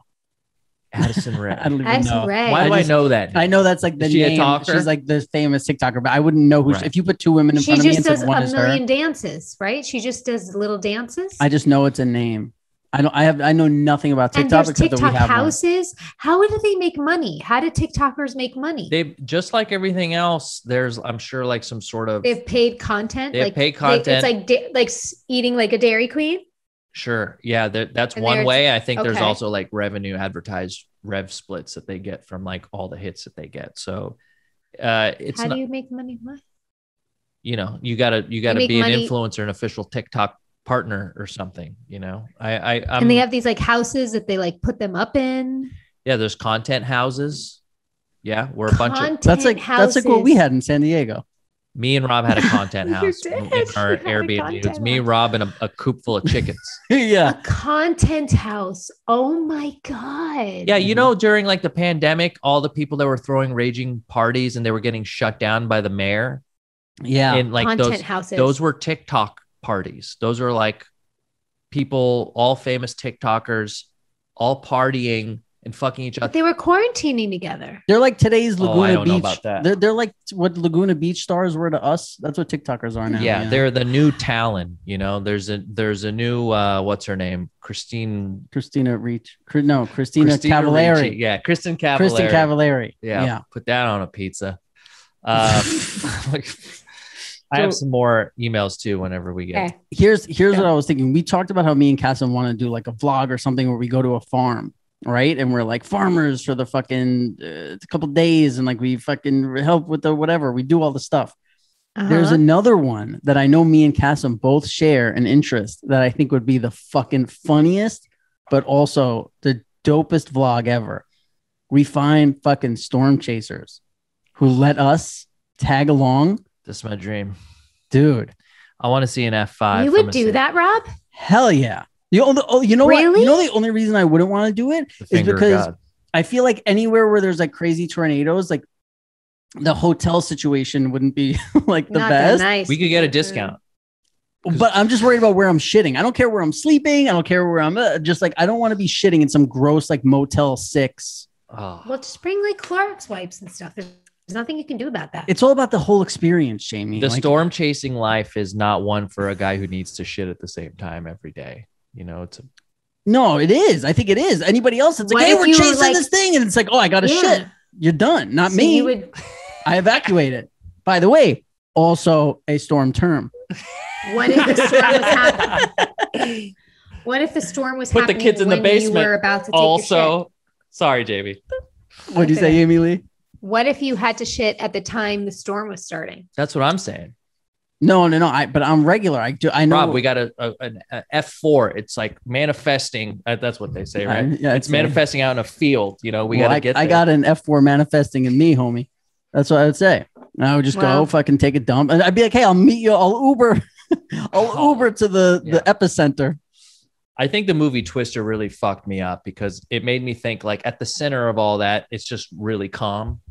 Addison Rae. I don't even know. Why do I know that? I know that's like the name. She's like the famous TikToker, but I wouldn't know who. If you put 2 women in front of me and said one is her. She just does a million dances, right? She just does little dances. I just know it's a name. I know nothing about TikTok. And there's TikTok houses. How do they make money? How do TikTokers make money? They just like everything else. There's, I'm sure, like some sort of they've paid content. They have paid content. It's like eating like a Dairy Queen. Sure. Yeah. That's one way. I think there's also like revenue advertised rev splits that they get from like all the hits that they get. So it's how do you make money? You know, you gotta be an influencer, an official TikTok partner or something, you know. And they have these like houses that they like put them up in. Yeah, there's content houses. Yeah, we're a bunch of that's like what we had in San Diego. Me and Rob had a content house in our Airbnb. It's me, Rob, and a coop full of chickens. Yeah. A content house. Oh my God. Yeah. You know, during like the pandemic, all the people that were throwing raging parties and they were getting shut down by the mayor. Yeah. And like content houses. Those were TikTok parties. Those are like people, all famous TikTokers, all partying and fucking each other. But they were quarantining together. They're like today's Laguna Beach. Know about that. They're like what Laguna Beach stars were to us. That's what TikTokers are now. Yeah, they're the new talent. You know, there's a new what's her name? Christina Cavallari. Yeah, Kristen Cavallari. Kristen Cavallari. Yeah, put that on a pizza. I have some more emails too whenever we get. Okay. Here's what I was thinking. We talked about how me and Cassim want to do like a vlog or something where we go to a farm, right? And we're like farmers for the fucking couple days, and like we fucking help with the whatever. We do all the stuff. There's another one that I know me and Cassim both share an interest that I think would be the fucking funniest, but also the dopest vlog ever. We find fucking storm chasers who let us tag along. This is my dream, dude. I want to see an F5. You would do that, Rob? Hell yeah. You know what? You know the only reason I wouldn't want to do it is because I feel like anywhere where there's like crazy tornadoes, like the hotel situation wouldn't be like the best. Nice. We could get a discount. But I'm just worried about where I'm shitting. I don't care where I'm sleeping. I don't care where I'm just like, I don't want to be shitting in some gross like Motel 6. Oh. Well, just bring like Clorox wipes and stuff. There's nothing you can do about that. It's all about the whole experience, Jamie. The storm chasing life is not one for a guy who needs to shit at the same time every day. You know, no, it is. I think it is. Anybody else? It's like, hey, we're chasing this thing. And it's like, oh, I got to shit. You're done. Not me. I evacuated. By the way, also a storm term. What if the storm was happening? What if the storm was happening? Put the kids in the basement. You were about to take also, your shit? Sorry, Jamie. What'd you say, Jamie-Lynn? What if you had to shit at the time the storm was starting? That's what I'm saying. No. But I'm regular. I know. Rob, we got an F4. It's like manifesting. That's what they say, right? Yeah, it's manifesting out in a field. You know, we got to get there. I got an F4 manifesting in me, homie. That's what I would say. And I would just go fucking take a dump. And I'd be like, hey, I'll meet you. I'll Uber. Uber to the epicenter. I think the movie Twister really fucked me up because it made me think like at the center of all that, it's just really calm.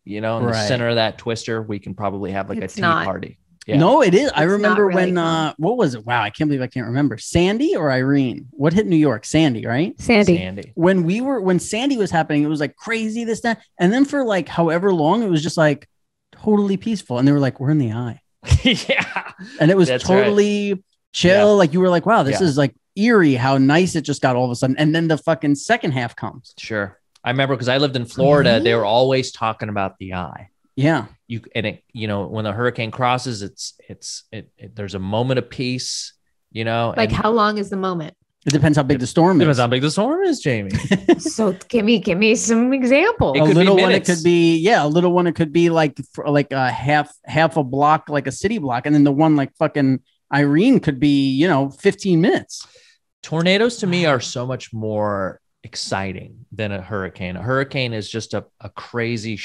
You know, in the center of that Twister, we can probably have like a tea party. Yeah. No, it is. I remember when, what was it? Wow. I can't believe I can't remember. Sandy or Irene? What hit New York? Sandy, right? Sandy. When Sandy was happening, it was like crazy this, that. And then for like however long, it was just like totally peaceful. And they were like, we're in the eye. Yeah. And it was totally chill. Yeah. Like you were like, wow, this is like eerie how nice it just got all of a sudden. And then the fucking second half comes. Sure. I remember because I lived in Florida, they were always talking about the eye. Yeah. When the hurricane crosses, there's a moment of peace, you know. Like how long is the moment? It depends how big the storm is. Depends how big the storm is, Jamie. So give me some example. A little one, it could be, a little one, it could be like a half a block, like a city block. And then the one like fucking Irene could be, 15 minutes. Tornadoes to me are so much more exciting than a hurricane. A hurricane is just a crazy,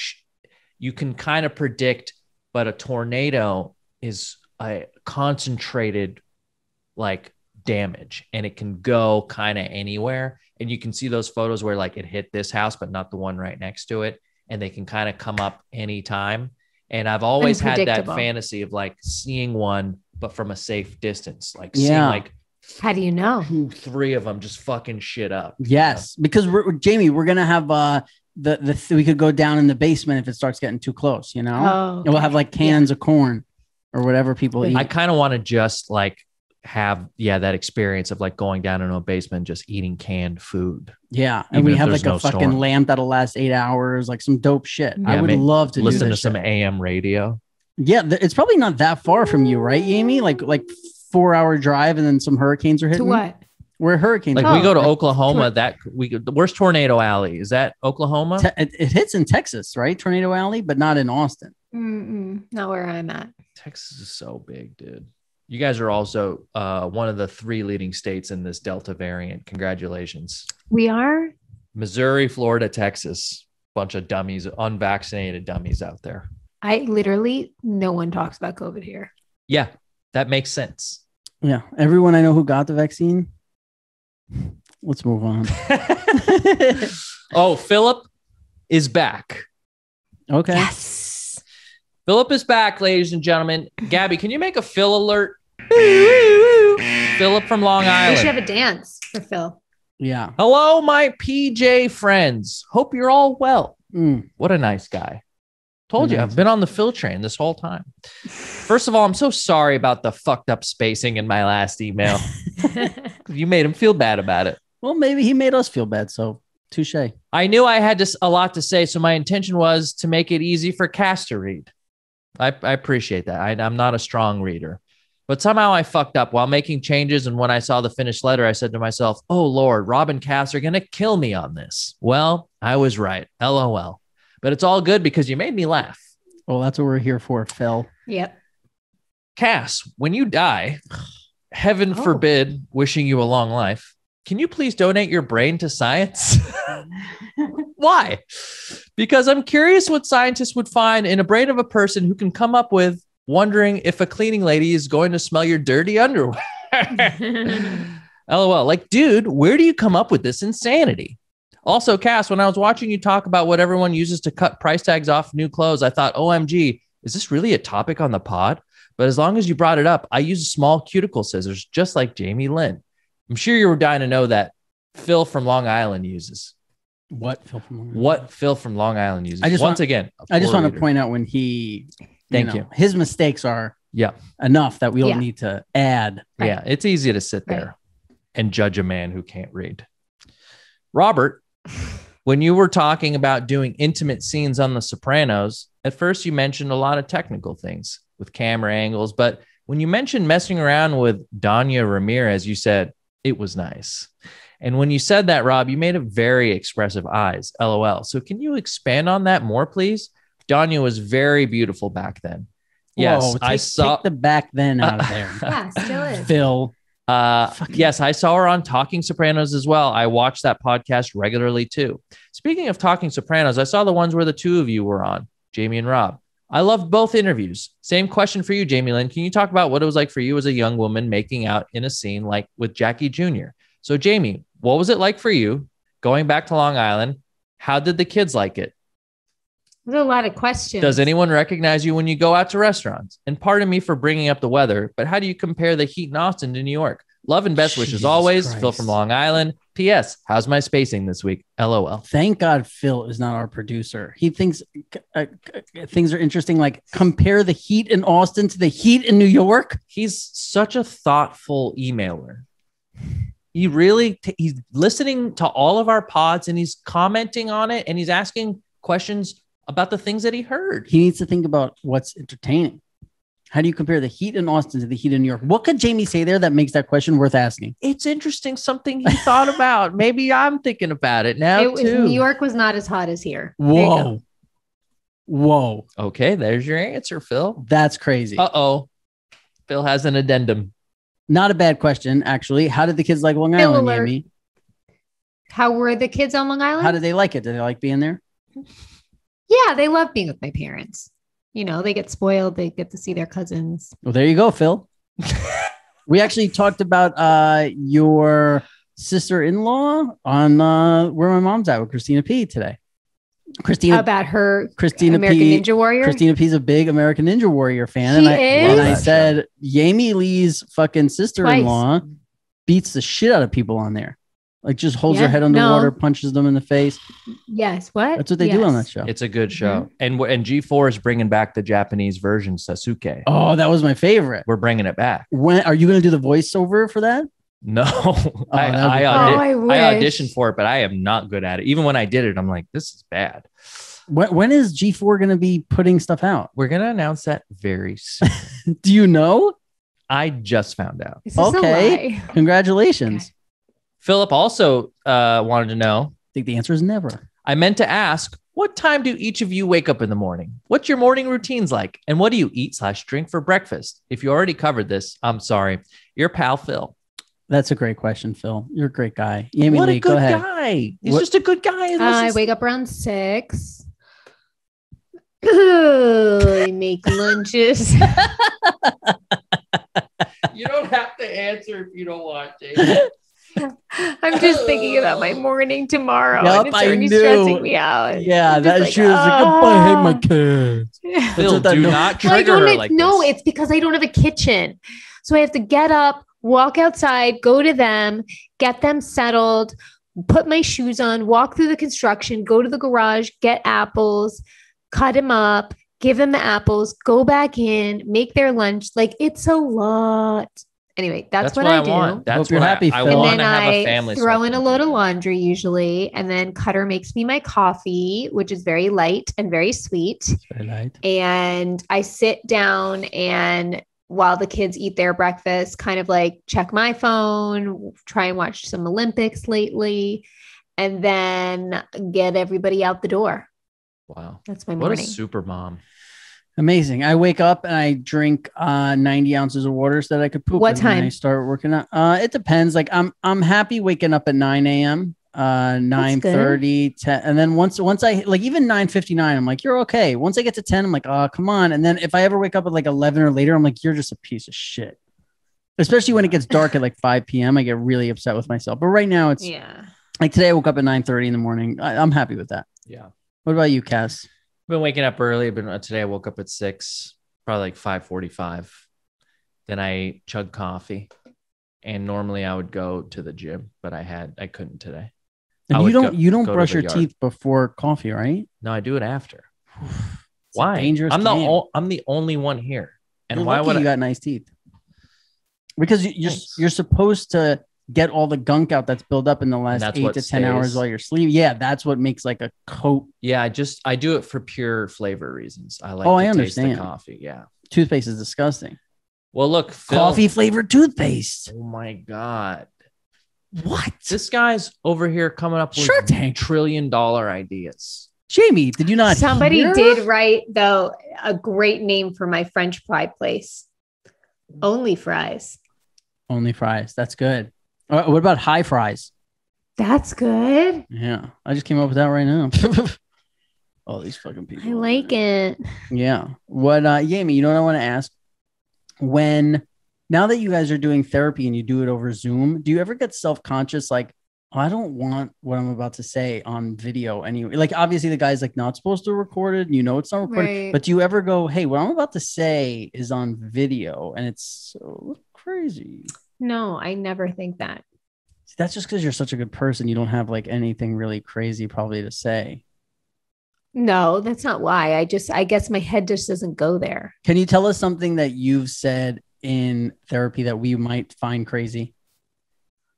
you can kind of predict, but a tornado is a concentrated like damage and it can go kind of anywhere. And you can see those photos where like it hit this house, but not the one right next to it. And they can kind of come up anytime. And I've always had that fantasy of like seeing one, but from a safe distance, like seeing like, how do you know? 2-3 of them just fucking shit up. Yes, because Jamie, we're gonna have we could go down in the basement if it starts getting too close, Oh, okay. And we'll have like cans of corn or whatever people eat. I kind of want to just like have that experience of like going down into a basement and just eating canned food. Yeah, and we have like a fucking lamp that'll last 8 hours, like some dope shit. I would love to listen to some AM radio. Yeah, it's probably not that far from you, right, Amy? Like 4-hour drive, and then some hurricanes are hitting. To what? Where hurricanes? Like we go to Oklahoma. Where's Tornado Alley? Is that Oklahoma? It hits in Texas, right? Tornado Alley, but not in Austin. Not where I'm at. Texas is so big, dude. You guys are also one of the 3 leading states in this Delta variant. Congratulations. We are? Missouri, Florida, Texas. Bunch of dummies, unvaccinated dummies out there. No one talks about COVID here. Yeah, that makes sense. Yeah. Everyone I know who got the vaccine. Let's move on. Oh, Philip is back. Okay. Yes. Philip is back, ladies and gentlemen. Gabby, can you make a Phil alert? Philip from Long Island. We should have a dance for Phil. Yeah. Hello, my PJ friends. Hope you're all well. What a nice guy. Told you, I've been on the Phil train this whole time. First of all, I'm so sorry about the fucked up spacing in my last email. You made him feel bad about it. Well, maybe he made us feel bad, so touche. I knew I had a lot to say, so my intention was to make it easy for Cass to read. I appreciate that. I'm not a strong reader. But somehow I fucked up while making changes, and when I saw the finished letter, I said to myself, oh, Lord, Rob and Cass are going to kill me on this. Well, I was right. LOL. But it's all good because you made me laugh. Well, that's what we're here for, Phil. Yep. Cass, when you die, heaven forbid, wishing you a long life, can you please donate your brain to science? Why? Because I'm curious what scientists would find in a brain of a person who can come up with wondering if a cleaning lady is going to smell your dirty underwear. LOL. Like, dude, where do you come up with this insanity? Also, Cass, when I was watching you talk about what everyone uses to cut price tags off new clothes, I thought, OMG, is this really a topic on the pod? But as long as you brought it up, I use small cuticle scissors, just like Jamie-Lynn. I'm sure you were dying to know that Phil from Long Island uses. What Phil from Long Island? What Phil from Long Island uses. I just want to point out when he, Thank you. His mistakes are enough that we don't need to add. Right. Yeah, it's easy to sit there and judge a man who can't read. Robert, when you were talking about doing intimate scenes on The Sopranos, at first you mentioned a lot of technical things with camera angles, but when you mentioned messing around with Danya Ramirez, you said it was nice. And when you said that, Rob, you made a very expressive eyes, LOL. So can you expand on that more, please? Danya was very beautiful back then. Yes, I saw the back then out of there. Yeah, still is. Phil. Yes, I saw her on Talking Sopranos as well. I watched that podcast regularly too. Speaking of Talking Sopranos, I saw the ones where the two of you were on, Jamie and Rob. I loved both interviews. Same question for you, Jamie-Lynn. Can you talk about what it was like for you as a young woman making out in a scene like with Jackie Jr.? So Jamie, what was it like for you going back to Long Island? How did the kids like it? There's a lot of questions. Does anyone recognize you when you go out to restaurants? And pardon me for bringing up the weather, but how do you compare the heat in Austin to New York? Love and best wishes always. Christ. Phil from Long Island. P.S. How's my spacing this week? LOL. Thank God Phil is not our producer. He thinks things are interesting. Like compare the heat in Austin to the heat in New York. He's such a thoughtful emailer. He really, he's listening to all of our pods and he's commenting on it and he's asking questions about the things that he heard. He needs to think about what's entertaining. How do you compare the heat in Austin to the heat in New York? What could Jamie say there that makes that question worth asking? It's interesting. Something he thought about. Maybe I'm thinking about it now too. New York was not as hot as here. Whoa. Whoa. Okay. There's your answer, Phil. That's crazy. Uh-oh. Phil has an addendum. Not a bad question, actually. How did the kids like Long Island, Jamie? How were the kids on Long Island? How did they like it? Did they like being there? Yeah, they love being with my parents. You know, they get spoiled. They get to see their cousins. Well, there you go, Phil. We actually talked about your sister-in-law on Where My Mom's At with Christina P. today. About her American Ninja Warrior. Christina P. is a big American Ninja Warrior fan. And I said, Jamie Lee's fucking sister-in-law beats the shit out of people on there. Like just holds her head underwater, punches them in the face. Yes. What? That's what they do on that show. It's a good show. And G4 is bringing back the Japanese version, Sasuke. Oh, that was my favorite. We're bringing it back. When are you going to do the voiceover for that? No, I auditioned for it, but I am not good at it. Even when I did it, I'm like, this is bad. When is G4 going to be putting stuff out? We're going to announce that very soon. Do you know? I just found out. Okay. Congratulations. Okay. Philip also wanted to know. I think the answer is never. I meant to ask, what time do each of you wake up in the morning? What's your morning routines like? And what do you eat/drink for breakfast? If you already covered this, I'm sorry. Your pal, Phil. That's a great question, Phil. You're a great guy. Jamie-Lynn, go ahead. Guy. He's just a good guy. I wake up around 6. I make lunches. You don't have to answer if you don't want to. I'm just thinking about my morning tomorrow. Yep, and it's already stressing me out. Yeah, that's true. I hate my kids. Phil, do not trigger her like no, this. it's because I don't have a kitchen. So I have to get up, walk outside, go to them, get them settled, put my shoes on, walk through the construction, go to the garage, get apples, cut them up, give them the apples, go back in, make their lunch. Like, it's a lot. Anyway, that's what I do. Want. That's what happy, I want to have I a family. Throw in a load of laundry usually, and then Cutter makes me my coffee, which is very light and very sweet. Very light. And I sit down and while the kids eat their breakfast, kind of like check my phone, try and watch some Olympics lately, and then get everybody out the door. Wow. That's my morning. What a super mom. Amazing. I wake up and I drink 90 ounces of water so that I could poop. What time? I start working out. It depends. Like I'm happy waking up at 9 a.m. 9:30, 10, and then once I like even 9:59, I'm like, you're okay. Once I get to 10, I'm like, oh, come on. And then if I ever wake up at like 11 or later, I'm like, you're just a piece of shit. Especially when it gets dark at like 5 p.m. I get really upset with myself. But right now it's like today I woke up at 9:30 in the morning. I'm happy with that. Yeah. What about you, Cass? Been waking up early, but today I woke up at 6, probably like 5:45. Then I chugged coffee, and normally I would go to the gym, but I couldn't today. And you don't brush your teeth before coffee, right? No, I do it after. Why? Dangerous. I'm the only one here, and why would you got nice teeth? Because you're supposed to get all the gunk out that's built up in the last 8 to 10 hours while you're sleeping. Yeah, that's what makes like a coat. Yeah, I do it for pure flavor reasons. I like to taste the coffee. Yeah. Toothpaste is disgusting. Well, look, Phil, coffee flavored toothpaste. Oh my God. What? This guy's over here coming up with $1 trillion ideas. Jamie, did you not Somebody did write, though, a great name for my French fry place. Only Fries. Only Fries. That's good. What about High Fries? That's good. Yeah. I just came up with that right now. All these fucking people. I like it. Yeah. What, Jamie, you know what I want to ask? Now that you guys are doing therapy and you do it over Zoom, do you ever get self-conscious? Like, oh, I don't want what I'm about to say on video anyway. Like, obviously the guy's like not supposed to record it. And you know, it's not recorded, right. But do you ever go, hey, what I'm about to say is on video and it's so crazy? No, I never think that. That's just because you're such a good person. You don't have like anything really crazy probably to say. No, that's not why. I guess my head just doesn't go there. Can you tell us something that you've said in therapy that we might find crazy?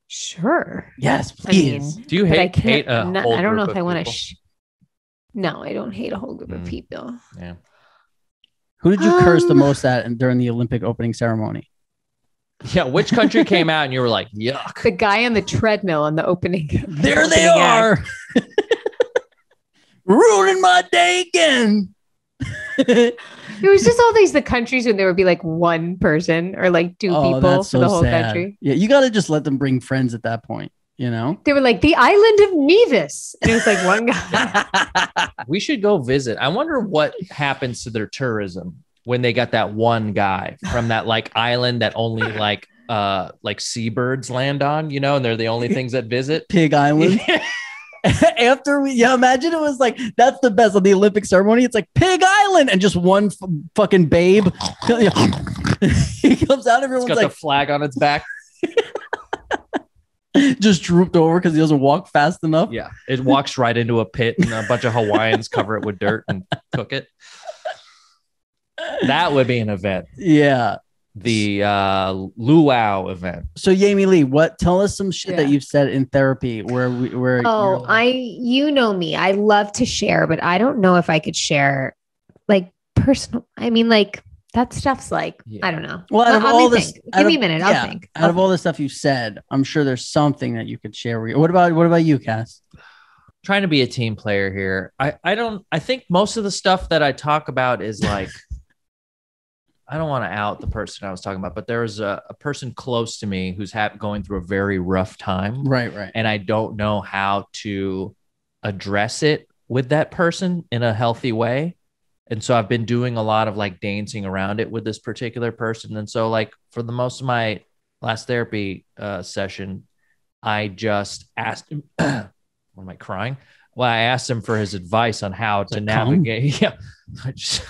Sure. Yes, please. Do you hate a whole I don't know group if I of want people? to. No, I don't hate a whole group of people. Yeah. Who did you curse the most at during the Olympic opening ceremony? Yeah, which country came out and you were like, yuck? The guy on the treadmill on the opening. There they are. Ruining my day again. It was just all the countries when there would be like one person or like two people for the whole country. Yeah, you got to just let them bring friends at that point, you know? They were like, the island of Nevis. And it was like one guy. We should go visit. I wonder what happens to their tourism when they got that one guy from that like island that only like seabirds land on, you know, and they're the only things that visit. Pig Island. Imagine it was like, that's the best of the Olympic ceremony. It's like Pig Island and just one fucking babe. He comes out, everyone's got like the flag on its back. Just drooped over because he doesn't walk fast enough. Yeah. It walks right into a pit and a bunch of Hawaiians cover it with dirt and cook it. That would be an event. Yeah. The luau event. So Jamie-Lynn, tell us some shit that you've said in therapy where you know me. I love to share, but I don't know if I could share like personal. I mean, like that stuff's like, I don't know. Well, out of all this, give me a minute. I'll think. Out of all the stuff you said, I'm sure there's something that you could share. What about you, Cass? Trying to be a team player here. I think most of the stuff that I talk about is like, I don't want to out the person I was talking about, but there was a person close to me who's going through a very rough time. Right. And I don't know how to address it with that person in a healthy way. And so I've been doing a lot of like dancing around it with this particular person. And so like for the most of my last therapy session, I just asked him, what am I crying? Well, I asked him for his advice on how to navigate. Yeah. I just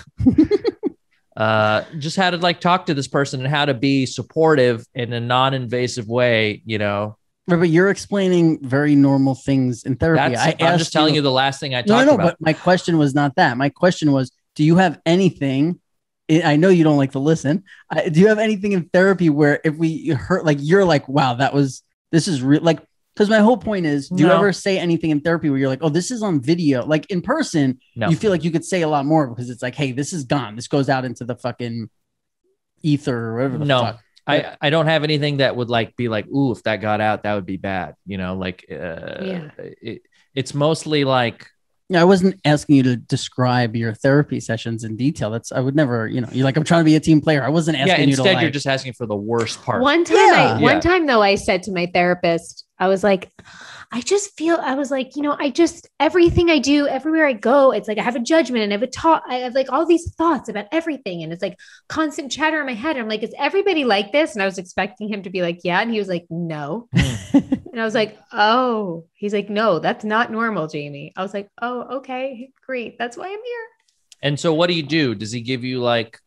how to like talk to this person and how to be supportive in a non-invasive way, you know. Right, but you're explaining very normal things in therapy. I'm just telling you the last thing I talked about. But my question was not that. My question was, do you have anything? I know you don't like to listen. Do you have anything in therapy where if we hurt, like you're like, wow, this is real, like. Because my whole point is, do you ever say anything in therapy where you're like, oh, this is on video? Like in person, you feel like you could say a lot more because it's like, hey, this is gone. This goes out into the fucking ether or whatever the fuck. I don't have anything that would like be like, ooh, if that got out, that would be bad. You know, like it's mostly like. Yeah, I wasn't asking you to describe your therapy sessions in detail. I would never, you know, you're like, I'm trying to be a team player. I wasn't asking you to. Instead, you're just asking for the worst part. One time though, I said to my therapist, I was like, everything I do, everywhere I go, it's like I have a judgment and I have like all these thoughts about everything. And it's like constant chatter in my head. I'm like, is everybody like this? And I was expecting him to be like, yeah. And he was like, no. And I was like, oh, he's like, no, that's not normal, Jamie. I was like, oh, okay, great. That's why I'm here. And so what do you do? Does he give you like,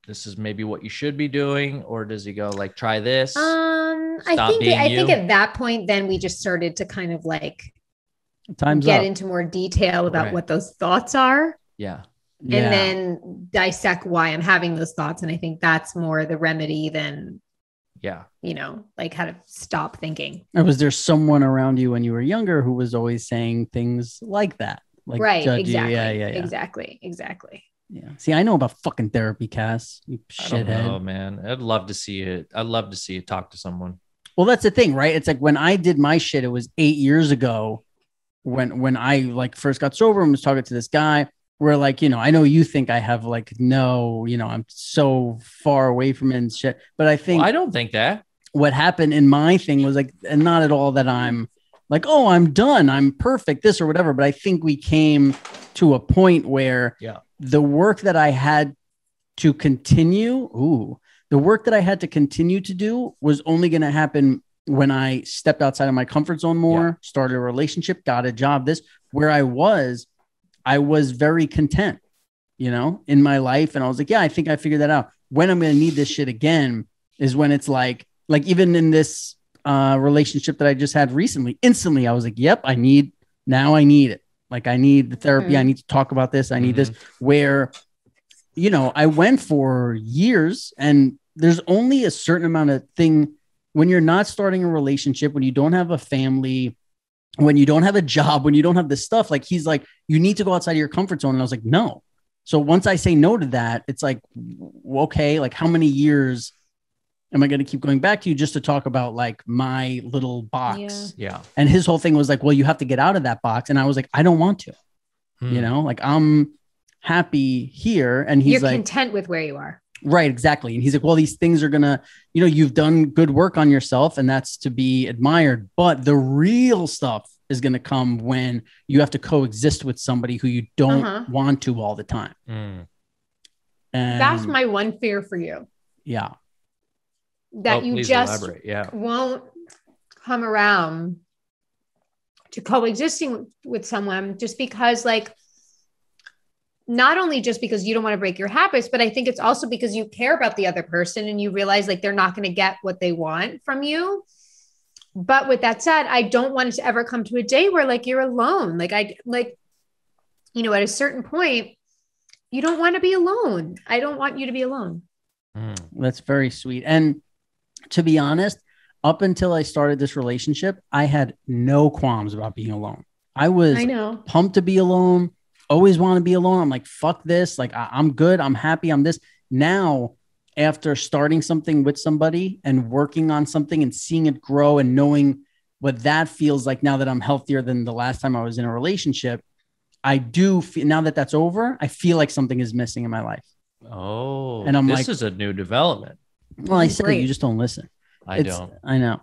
this is maybe what you should be doing? Or does he go like, try this? I think at that point, then we just started to kind of like get into more detail about what those thoughts are. Yeah. And then dissect why I'm having those thoughts. And I think that's more the remedy than, you know, like how to stop thinking. Or was there someone around you when you were younger who was always saying things like that? Like exactly. Exactly. Yeah. See, I know about fucking therapy, Cass. You shithead. Oh man, I'd love to see it. I'd love to see you talk to someone. Well, that's the thing, right? It's like when I did my shit, it was 8 years ago when I like first got sober and was talking to this guy where like, you know, I know you think I have like, no, you know, I'm so far away from it and shit, but I think I don't think that what happened in my thing was like, and not at all that I'm like, oh, I'm done. I'm perfect, this or whatever. But I think we came to a point where the work that I had to continue, to do was only going to happen when I stepped outside of my comfort zone more, started a relationship, got a job, where I was very content, you know, in my life. And I was like, yeah, I think I figured that out. When I'm going to need this shit again is when it's like even in this relationship that I just had recently, instantly, I was like, yep, I need it. Like I need the therapy. I need to talk about this. I need this where, you know, I went for years and there's only a certain amount of thing when you're not starting a relationship, when you don't have a family, when you don't have a job, when you don't have this stuff, like he's like, you need to go outside of your comfort zone. And I was like, no. So once I say no to that, it's like, okay, like how many years am I going to keep going back to you just to talk about like my little box? Yeah. And his whole thing was like, well, you have to get out of that box. And I was like, I don't want to, you know, like I'm happy here. And he's You're content with where you are. Right. Exactly. And he's like, well, these things are gonna, you know, you've done good work on yourself and that's to be admired. But the real stuff is going to come when you have to coexist with somebody who you don't want to all the time. And that's my one fear for you. Yeah. That you just won't come around to coexisting with someone just because like, not only just because you don't want to break your habits, but I think it's also because you care about the other person and you realize like they're not going to get what they want from you. But with that said, I don't want it to ever come to a day where like you're alone. Like at a certain point, you don't want to be alone. I don't want you to be alone. That's very sweet. And to be honest, up until I started this relationship, I had no qualms about being alone. I was pumped to be alone. Always want to be alone. I'm like, fuck this. Like, I'm good. I'm happy. I'm this. Now, after starting something with somebody and working on something and seeing it grow and knowing what that feels like now that I'm healthier than the last time I was in a relationship, I do feel, now that that's over, I feel like something is missing in my life. Oh, and I'm this is a new development. Well, I said that, you just don't listen. I don't. I know.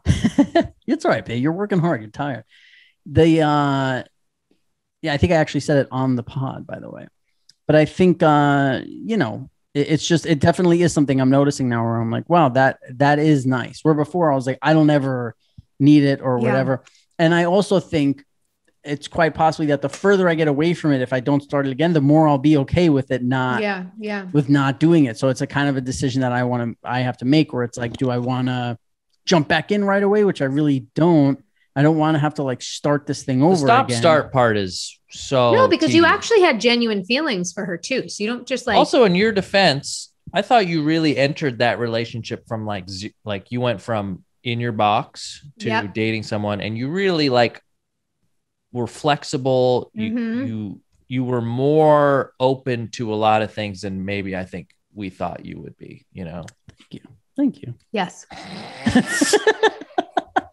It's all right, babe. You're working hard. You're tired. I think I actually said it on the pod, by the way. But I think, it definitely is something I'm noticing now where I'm like, wow, that is nice. Where before I was like, I don't ever need it or whatever. And I also think it's quite possibly that the further I get away from it, if I don't start it again, the more I'll be okay with it with not doing it. So it's a kind of a decision that I have to make where it's like, do I want to jump back in right away? Which I really don't. I don't want to have to like start this thing over. The start part is so because you actually had genuine feelings for her too. So you don't just like. Also, in your defense, I thought you really entered that relationship from like you went from in your box to dating someone, and you really like were flexible. You were more open to a lot of things than maybe I think we thought you would be. Thank you. Yes.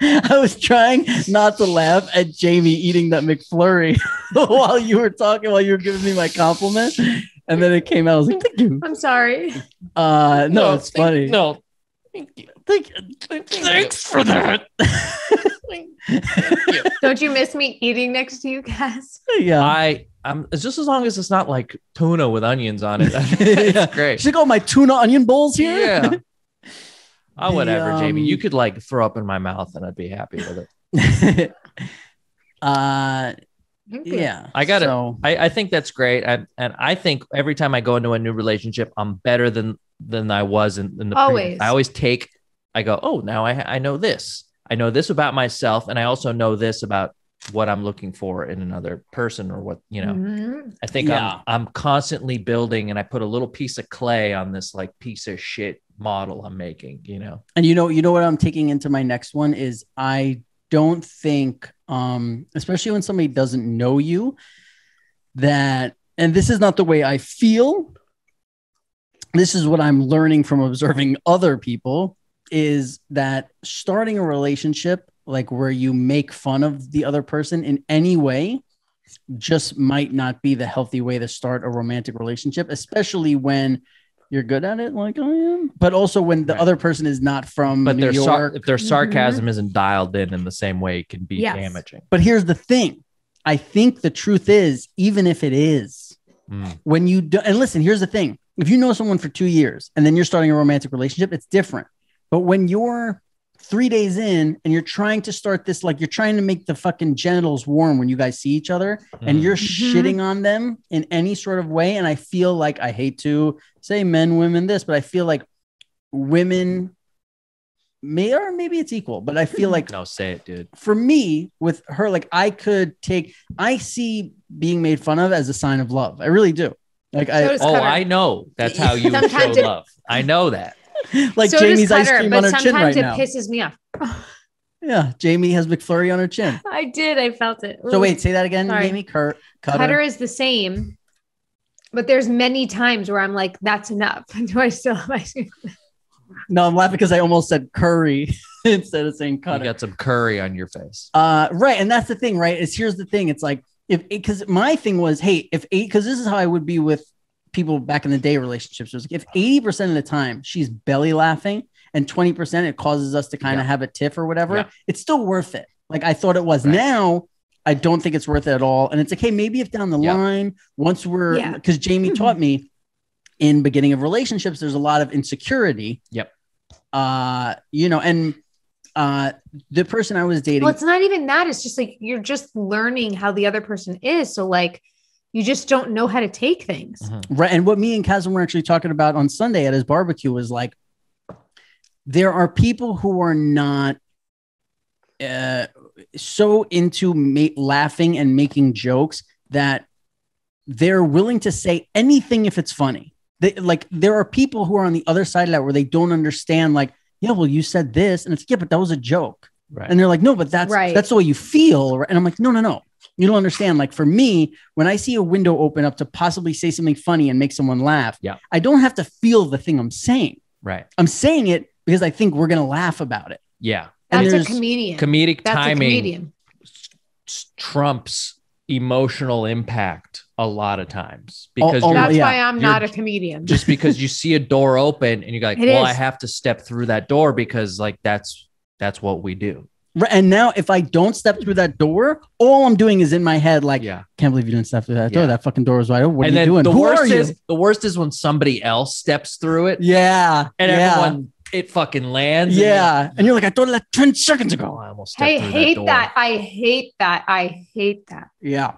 I was trying not to laugh at Jamie eating that McFlurry while you were giving me my compliment. And then it came out. I was like, thank you. I'm sorry. No, it's funny. No. Thank you. Thanks for that. Thank you. Don't you miss me eating next to you, Cass? Yeah. It's just as long as it's not like tuna with onions on it. That's great. Should I go my tuna onion bowls here? Yeah. Oh, whatever, Jamie. You could like throw up in my mouth and I'd be happy with it. Yeah. I got it. I think that's great. And I think every time I go into a new relationship, I'm better than I was in the always. I go, oh, now I know this. I know this about myself. And I also know this about what I'm looking for in another person or what, I think I'm constantly building, and I put a little piece of clay on this like piece of shit model I'm making, And you know what I'm taking into my next one is I don't think, especially when somebody doesn't know you, and this is not the way I feel. This is what I'm learning from observing other people, is that starting a relationship like where you make fun of the other person in any way just might not be the healthy way to start a romantic relationship, especially when you're good at it like I am, but also when the other person is not from New York. If their sarcasm isn't dialed in the same way, it can be damaging. But here's the thing. I think the truth is, even if it is, when you do, and listen, here's the thing. If you know someone for 2 years and then you're starting a romantic relationship, it's different. But when you're 3 days in and you're trying to start this, like you're trying to make the fucking genitals warm when you guys see each other and you're shitting on them in any sort of way. And I feel like, I hate to say men, women, this, but I feel like women or maybe it's equal, but I feel like, no, say it, dude. For me with her, like I see being made fun of as a sign of love. I really do. Like, I know that's how you show love. I know that. Like so Jamie's ice cream on her chin right now. Sometimes it pisses me off. Yeah, Jamie has McFlurry on her chin. I did. I felt it. Ooh. So wait, say that again, sorry. Jamie. Cutter is the same, but there's many times where I'm like, that's enough. Do I still have ice cream? No, I'm laughing because I almost said curry instead of saying cutter. You got some curry on your face. Right. And that's the thing, right? Here's the thing. It's like, because my thing was, hey, because this is how I would be with people back in the day relationships. It was like, if 80% of the time she's belly laughing and 20% it causes us to kind of have a tiff or whatever, it's still worth it. Like I thought it was. Right. Now, I don't think it's worth it at all. And it's like, hey, maybe if down the line, once because Jamie taught me in beginning of relationships, there's a lot of insecurity. Yep. And the person I was dating. Well, it's not even that. It's just like, you're just learning how the other person is. So like, you just don't know how to take things. Right. And what me and Kazim were actually talking about on Sunday at his barbecue was like, there are people who are not so into laughing and making jokes that they're willing to say anything if it's funny. There are people who are on the other side of that where they don't understand, like, yeah, well, you said this, and it's, yeah, but that was a joke. Right. And they're like, no, but that's the way you feel. Right? And I'm like, no. You don't understand. Like, for me, when I see a window open up to possibly say something funny and make someone laugh, I don't have to feel the thing I'm saying. Right. I'm saying it because I think we're going to laugh about it. Yeah. That's a comedian. Comedic timing trumps emotional impact a lot lot because that's why I'm not a comedian. Just because you see a door open and you're like, well, I have to step through that door because like that's what we do. Right. And now if I don't step through that door, all I'm doing is in my head, like, can't believe you didn't step through that door. That fucking door was wide open. What are you doing? The worst is when somebody else steps through it. Yeah. And everyone, it fucking lands. Yeah. And you're like, I thought of that 10 seconds ago. I almost stepped through that door. I hate that. Yeah.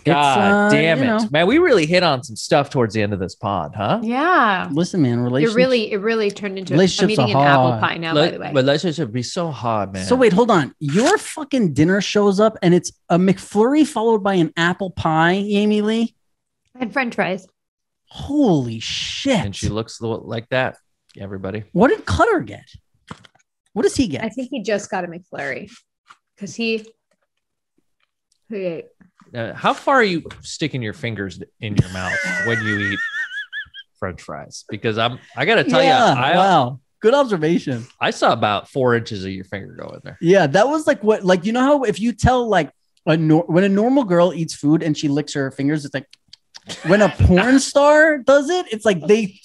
God damn it, man! We really hit on some stuff towards the end of this pod, huh? Yeah. Listen, man, relationships. It really turned into I'm eating an apple pie now. By the way, relationships be so hard, man. So wait, hold on. Your fucking dinner shows up, and it's a McFlurry followed by an apple pie, Jamie-Lynn, and French fries. Holy shit! And she looks like that. Everybody. What did Cutter get? What does he get? I think he just got a McFlurry because he ate. How far are you sticking your fingers in your mouth when you eat French fries? Because I got to tell you, wow, good observation. I saw about 4 inches of your finger go in there. Yeah, that was like you know how if you tell like when a normal girl eats food and she licks her fingers, it's like when a porn star does it, it's like they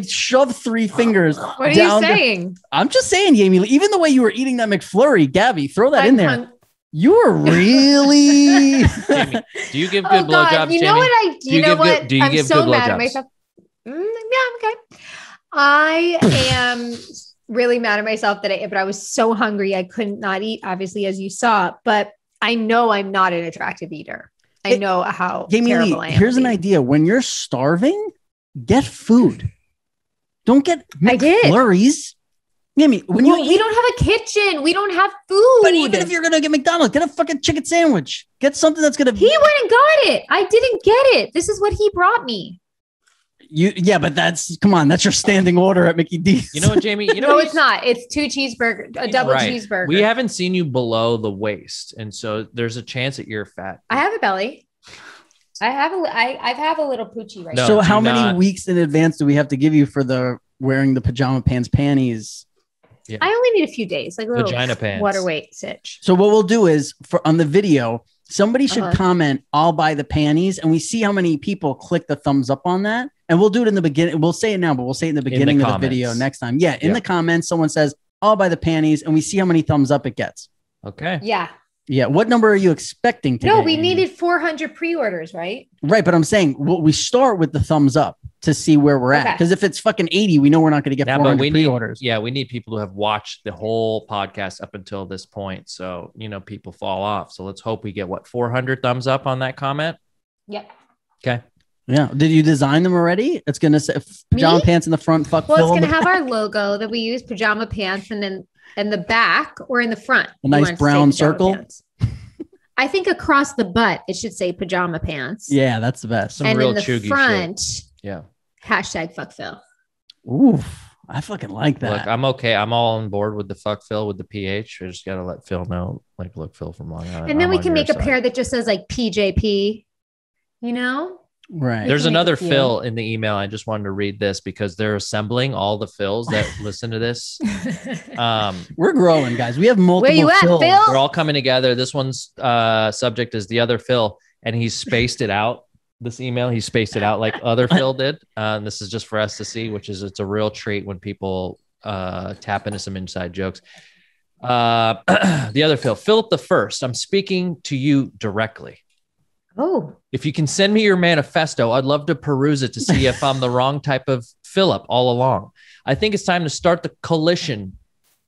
shove 3 fingers. What are you saying? I'm just saying, Jamie. Even the way you were eating that McFlurry, Gabby, throw that in there. You were really. Jamie, do you give good blowjobs? You know what I do? You know what? Do you give so good mad blowjobs? at myself. Yeah, I'm okay. I am really mad at myself but I was so hungry I couldn't not eat. Obviously, as you saw, but I know I'm not an attractive eater. I know how terrible I am. Here's an idea: when you're starving, get food. Don't get McFlurries. We don't have a kitchen. We don't have food. But even if you're gonna get McDonald's, get a fucking chicken sandwich. Get something that's gonna. He went and got it. I didn't get it. This is what he brought me. But come on. That's your standing order at Mickey D's. You know what, Jamie? No, it's not. It's 2 cheeseburgers, a double cheeseburger. We haven't seen you below the waist, and so there's a chance that you're fat. I have a belly. I have a little poochie right now. So how many weeks in advance do we have to give you for the wearing the pajama pants panties? Yeah. I only need a few days, like a little vagina pants, water weight sitch. So what we'll do is on the video, somebody should comment, "I'll buy the panties," and we see how many people click the thumbs up on that. And we'll do it in the beginning. We'll say it now, but we'll say it in the beginning of the video next time. Yeah, in the comments, someone says, "I'll buy the panties," and we see how many thumbs up it gets. Okay. Yeah. Yeah. What number are you expecting to get? We needed 400 pre-orders, right? Right. But I'm saying we start with the thumbs up to see where we're at. Because if it's fucking 80, we know we're not going to get 400 pre-orders. We need people who have watched the whole podcast up until this point. So, people fall off. So let's hope we get 400 thumbs up on that comment? Yep. Okay. Yeah. Did you design them already? It's going to say pajama pants in the front. It's going to have our logo that we use, pajama pants, and then in the back or in the front. A nice brown circle. Pants. I think across the butt, it should say pajama pants. Yeah, that's the best. Some real in the front, shit. Hashtag fuck Phil. Ooh, I fucking like that. Look, I'm okay. I'm all on board with the fuck Phil with the PH. I just got to let Phil know, look, Phil from Long Island. And then we can make a pair that just says PJP, Right. There's another Phil in the email. I just wanted to read this because they're assembling all the Phils that listen to this. We're growing, guys. We have multiple. Where you at, Phil? They're all coming together. This one's subject is the other Phil, and he's spaced it out. This email, he spaced it out like other Phil did. And this is just for us to see, it's a real treat when people tap into some inside jokes. The other Philip the First. I'm speaking to you directly. Oh, if you can send me your manifesto, I'd love to peruse it to see if I'm the wrong type of Philip all along. I think it's time to start the coalition.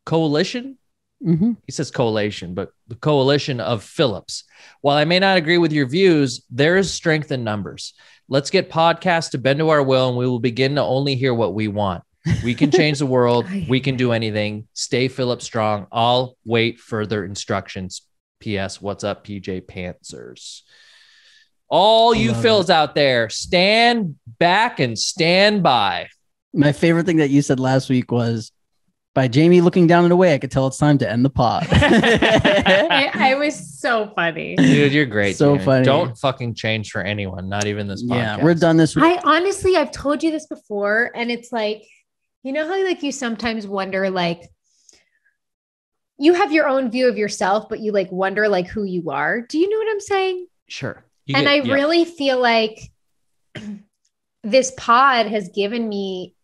Coalition? Mm-hmm. He says coalition, but the coalition of Philips. While I may not agree with your views, there is strength in numbers. Let's get podcasts to bend to our will, and we will begin to only hear what we want. We can change the world. We can do anything. Stay Philip strong. I'll wait further instructions. P.S. What's up, PJ Pantsers? All you Phils out there, stand back and stand by. My favorite thing that you said last week was, by Jamie looking down and away, I could tell it's time to end the pod. I was so funny. Dude, you're great. So Jamie. funny. Don't fucking change for anyone, not even this podcast. Yeah, we're done this week. I've told you this before, and it's like, you know how like you sometimes wonder, like, you have your own view of yourself, but you like wonder like who you are. Do you know what I'm saying? Sure. I really feel like this pod has given me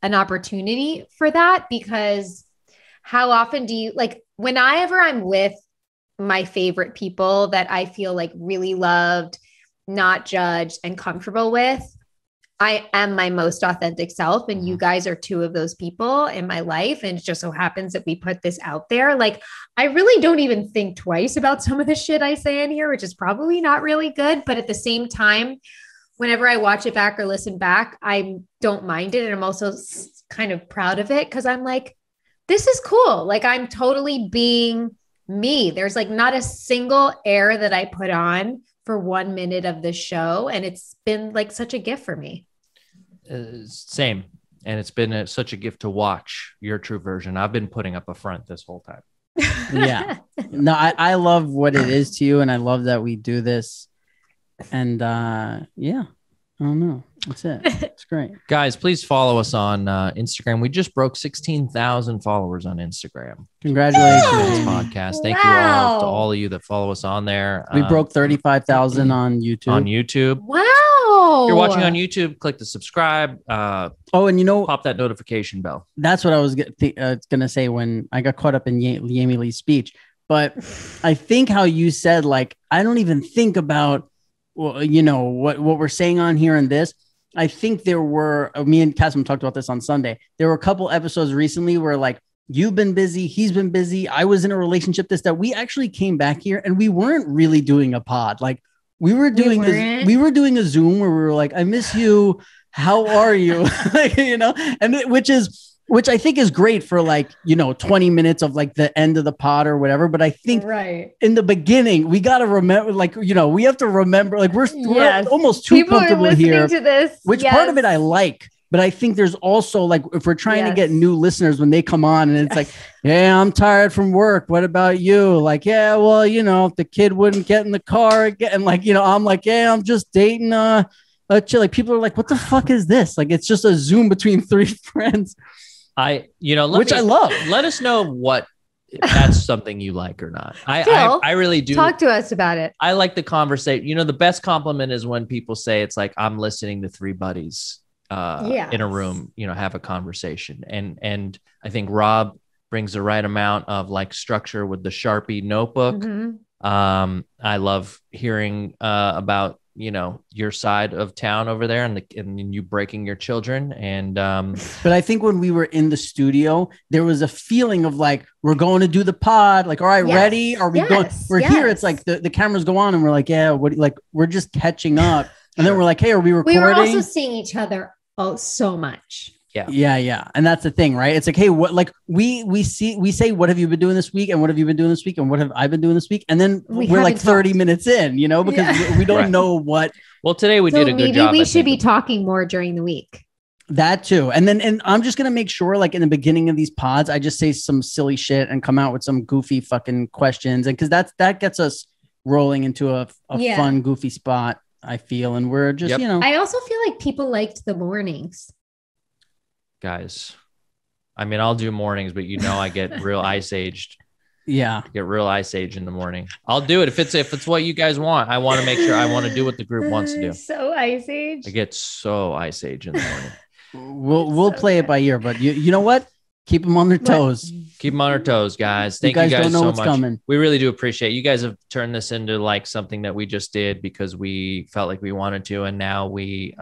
an opportunity for that, because how often do you like, whenever I'm with my favorite people that I feel like really loved, not judged, and comfortable with, I am my most authentic self. And you guys are two of those people in my life. And it just so happens that we put this out there. Like, I really don't even think twice about some of the shit I say in here, which is probably not really good. But at the same time, whenever I watch it back or listen back, I don't mind it. And I'm also kind of proud of it, because I'm like, this is cool. Like, I'm totally being me. There's like not a single air that I put on for 1 minute of the show. And it's been like such a gift for me. Same. And it's been such a gift to watch your true version. I've been putting up a front this whole time. Yeah. No, I love what it is to you. And I love that we do this. And yeah, I don't know. That's it. It's great. Guys, please follow us on Instagram. We just broke 16,000 followers on Instagram. Congratulations. This podcast. Thank you all to all of you that follow us on there. We broke 35,000 on YouTube. Wow. If you're watching on YouTube, click the subscribe. And pop that notification bell. That's what I was going to say when I got caught up in Jamie Lee's speech. But I think how you said, like, I don't even think about, well, you know, what we're saying on here and this. I think there were, me and Cassim talked about this on Sunday. There were a couple episodes recently where, like, you've been busy, he's been busy, I was in a relationship, that we actually came back here and we weren't really doing a pod. Like, we were doing a Zoom where we were like, I miss you. How are you? Like, you know, and which I think is great for, like, you know, 20 minutes of like the end of the pod or whatever. But I think in the beginning, we got to remember, like, you know, we have to remember, like, we're almost too comfortable here, to this. Which part of it I like. But I think there's also, like, if we're trying to get new listeners when they come on and it's like, yeah, I'm tired from work. What about you? Like, yeah, well, you know, if the kid wouldn't get in the car again, like, you know, I'm like, yeah, I'm just dating chill. Like, people are like, what the fuck is this? Like, it's just a Zoom between three friends. I love. Let us know what that's something you like or not. I really do. Talk to us about it. I like the conversation. You know, the best compliment is when people say it's like, I'm listening to three buddies in a room, you know, have a conversation. And I think Rob brings the right amount of, like, structure with the Sharpie notebook. Mm-hmm. I love hearing about, you know, your side of town over there and you breaking your children. And but I think when we were in the studio, there was a feeling of, like, we're going to do the pod, like, all right, ready? Are we going? We're here. It's like the cameras go on and we're like, yeah, what, like, we're just catching up. And then we're like, hey, are we recording? We were also seeing each other so much. Yeah. And that's the thing, right? It's like, hey, what, like, we say, what have you been doing this week? And what have you been doing this week? And what have I been doing this week? And then we're like 30 minutes in, you know, because we don't know what. Well, today we did a good job. Maybe we should be talking more during the week. That too. And I'm just going to make sure, like, in the beginning of these pods, I just say some silly shit and come out with some goofy fucking questions. And because that gets us rolling into a fun, goofy spot, I feel. And we're just, you know. I also feel like people liked the mornings. Guys, I mean, I'll do mornings, but, you know, I get real ice aged. Yeah. Get real ice age in the morning. I'll do it. If it's what you guys want, I want to make sure I want to do what the group wants to do. So ice age. I get so ice age in the morning. We'll play it by ear, but you know what? Keep them on their toes. Keep them on their toes, guys. Thank you guys don't know so what's much. Coming. We really do appreciate it. You guys have turned this into, like, something that we just did because we felt like we wanted to. And now we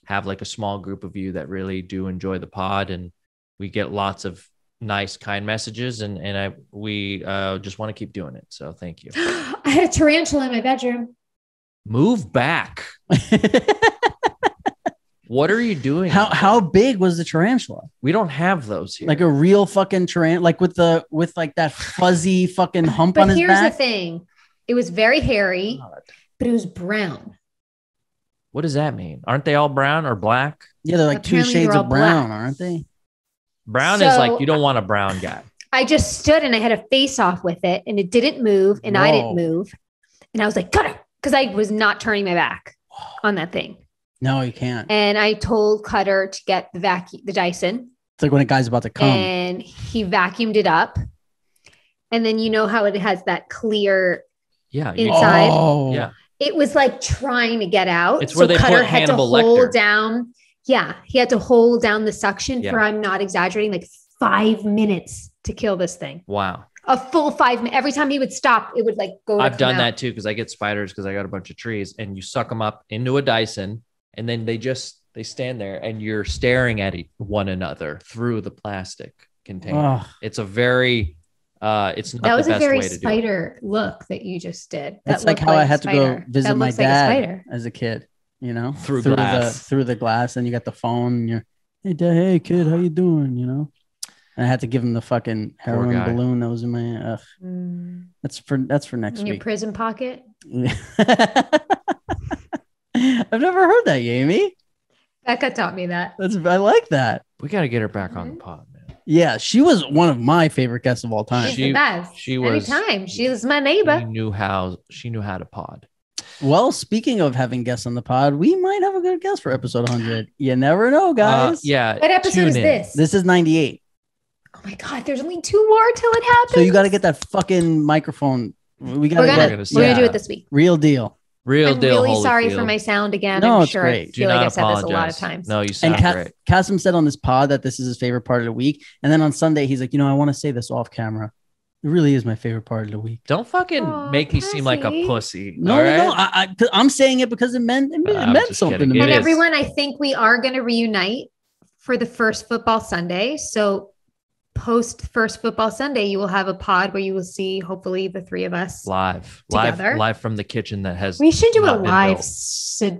have, like, a small group of you that really do enjoy the pod, and we get lots of nice, kind messages. And we just want to keep doing it. So thank you. I had a tarantula in my bedroom. Move back. What are you doing? How big was the tarantula? We don't have those here. Like a real fucking tarantula, like with like that fuzzy fucking hump on his back. But here's the thing. It was very hairy, but it was brown. What does that mean? Aren't they all brown or black? Yeah, they're like Apparently 2 shades of brown, black. aren't they? Brown is like, you don't want a brown guy. I just stood and I had a face off with it and it didn't move and I didn't move. And I was like, Cutter, because I was not turning my back on that thing. No, you can't. And I told Cutter to get the Dyson. It's like when a guy's about to come. And he vacuumed it up. And then you know how it has that clear inside? Oh. Yeah. It was like trying to get out. It's where they Cutter put had Hannibal to hold Lecter. down. Yeah. He had to hold down the suction for, I'm not exaggerating, like 5 minutes to kill this thing. Wow. A full 5 minutes. Every time he would stop, it would like go. I've done that too, because I get spiders because I got a bunch of trees and you suck them up into a Dyson and then they stand there and you're staring at one another through the plastic container. Oh. It's a very, it's not that was the best a very way to spider look that you just did. That's like how I had to go visit my dad as a kid, you know, through the glass, and you got the phone and you're, hey dad, hey kid, how you doing? You know, and I had to give him the fucking heroin balloon that was in my. That's for next week. Your prison pocket. I've never heard that, Jamie. Becca taught me that. I like that. We got to get her back on the pod, man. Yeah, she was one of my favorite guests of all time. She's the best. She was. Anytime. She was my neighbor. She knew how to pod. Well, speaking of having guests on the pod, we might have a good guest for episode 100. You never know, guys. Yeah. What episode is this? This is 98. Oh my God, there's only 2 more till it happens. So you got to get that fucking microphone. We're gonna do it this week. Real deal. I'm really sorry for my sound again. No, I'm it's sure great. I feel like I've said this a lot of times. No, you sound great. Kasim said on this pod that this is his favorite part of the week. And then on Sunday, he's like, I want to say this off camera. It really is my favorite part of the week. Don't fucking make me seem like a pussy. No, I'm saying it because it meant something to me. And everyone, I think we are going to reunite for the first football Sunday. So post first football Sunday, you will have a pod where you will see hopefully the 3 of us live from the kitchen that has. We should do a live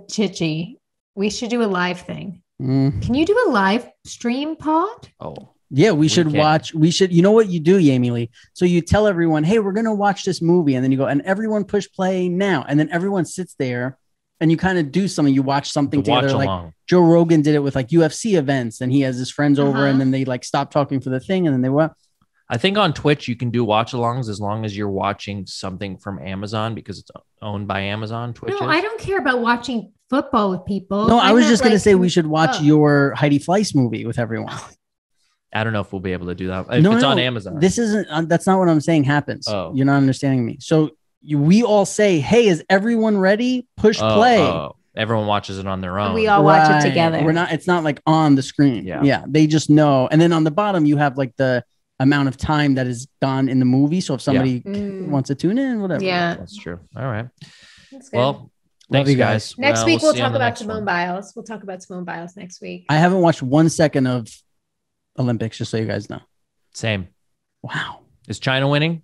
Chichi. We should do a live thing. Can you do a live stream pod? Oh yeah, we should watch. We should. You know what you do, Jamie-Lynn? So you tell everyone, hey, we're gonna watch this movie, and then you go, and everyone push play now, and then everyone sits there. And you kind of do something, you watch something together. Like Joe Rogan did it with like UFC events, and he has his friends over and then they like stop talking for the thing. And then they what? I think on Twitch, you can do watch alongs as long as you're watching something from Amazon because it's owned by Amazon. Twitch. No, I don't care about watching football with people. No, I was just going to say we should watch your Heidi Fleiss movie with everyone. I don't know if we'll be able to do that. If it's on Amazon. This isn't, that's not what I'm saying happens. Oh. You're not understanding me. So we all say, hey, is everyone ready? Push play. Everyone watches it on their own. We all watch it together. It's not like on the screen. Yeah. They just know. And then on the bottom, you have like the amount of time that is gone in the movie. So if somebody wants to tune in, whatever. Yeah, that's true. All right. Well, thanks, you guys. Next week, we'll talk about Simone Biles. We'll talk about Simone Biles next week. I haven't watched 1 second of Olympics, just so you guys know. Same. Wow. Is China winning?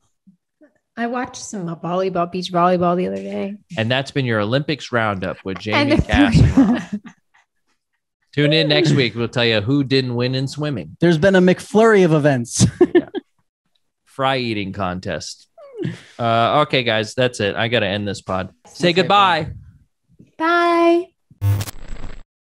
I watched some beach volleyball the other day. And that's been your Olympics roundup with Jamie Cass. Tune in next week. We'll tell you who didn't win in swimming. There's been a McFlurry of events. Fry eating contest. Okay, guys, that's it. I got to end this pod. Say goodbye.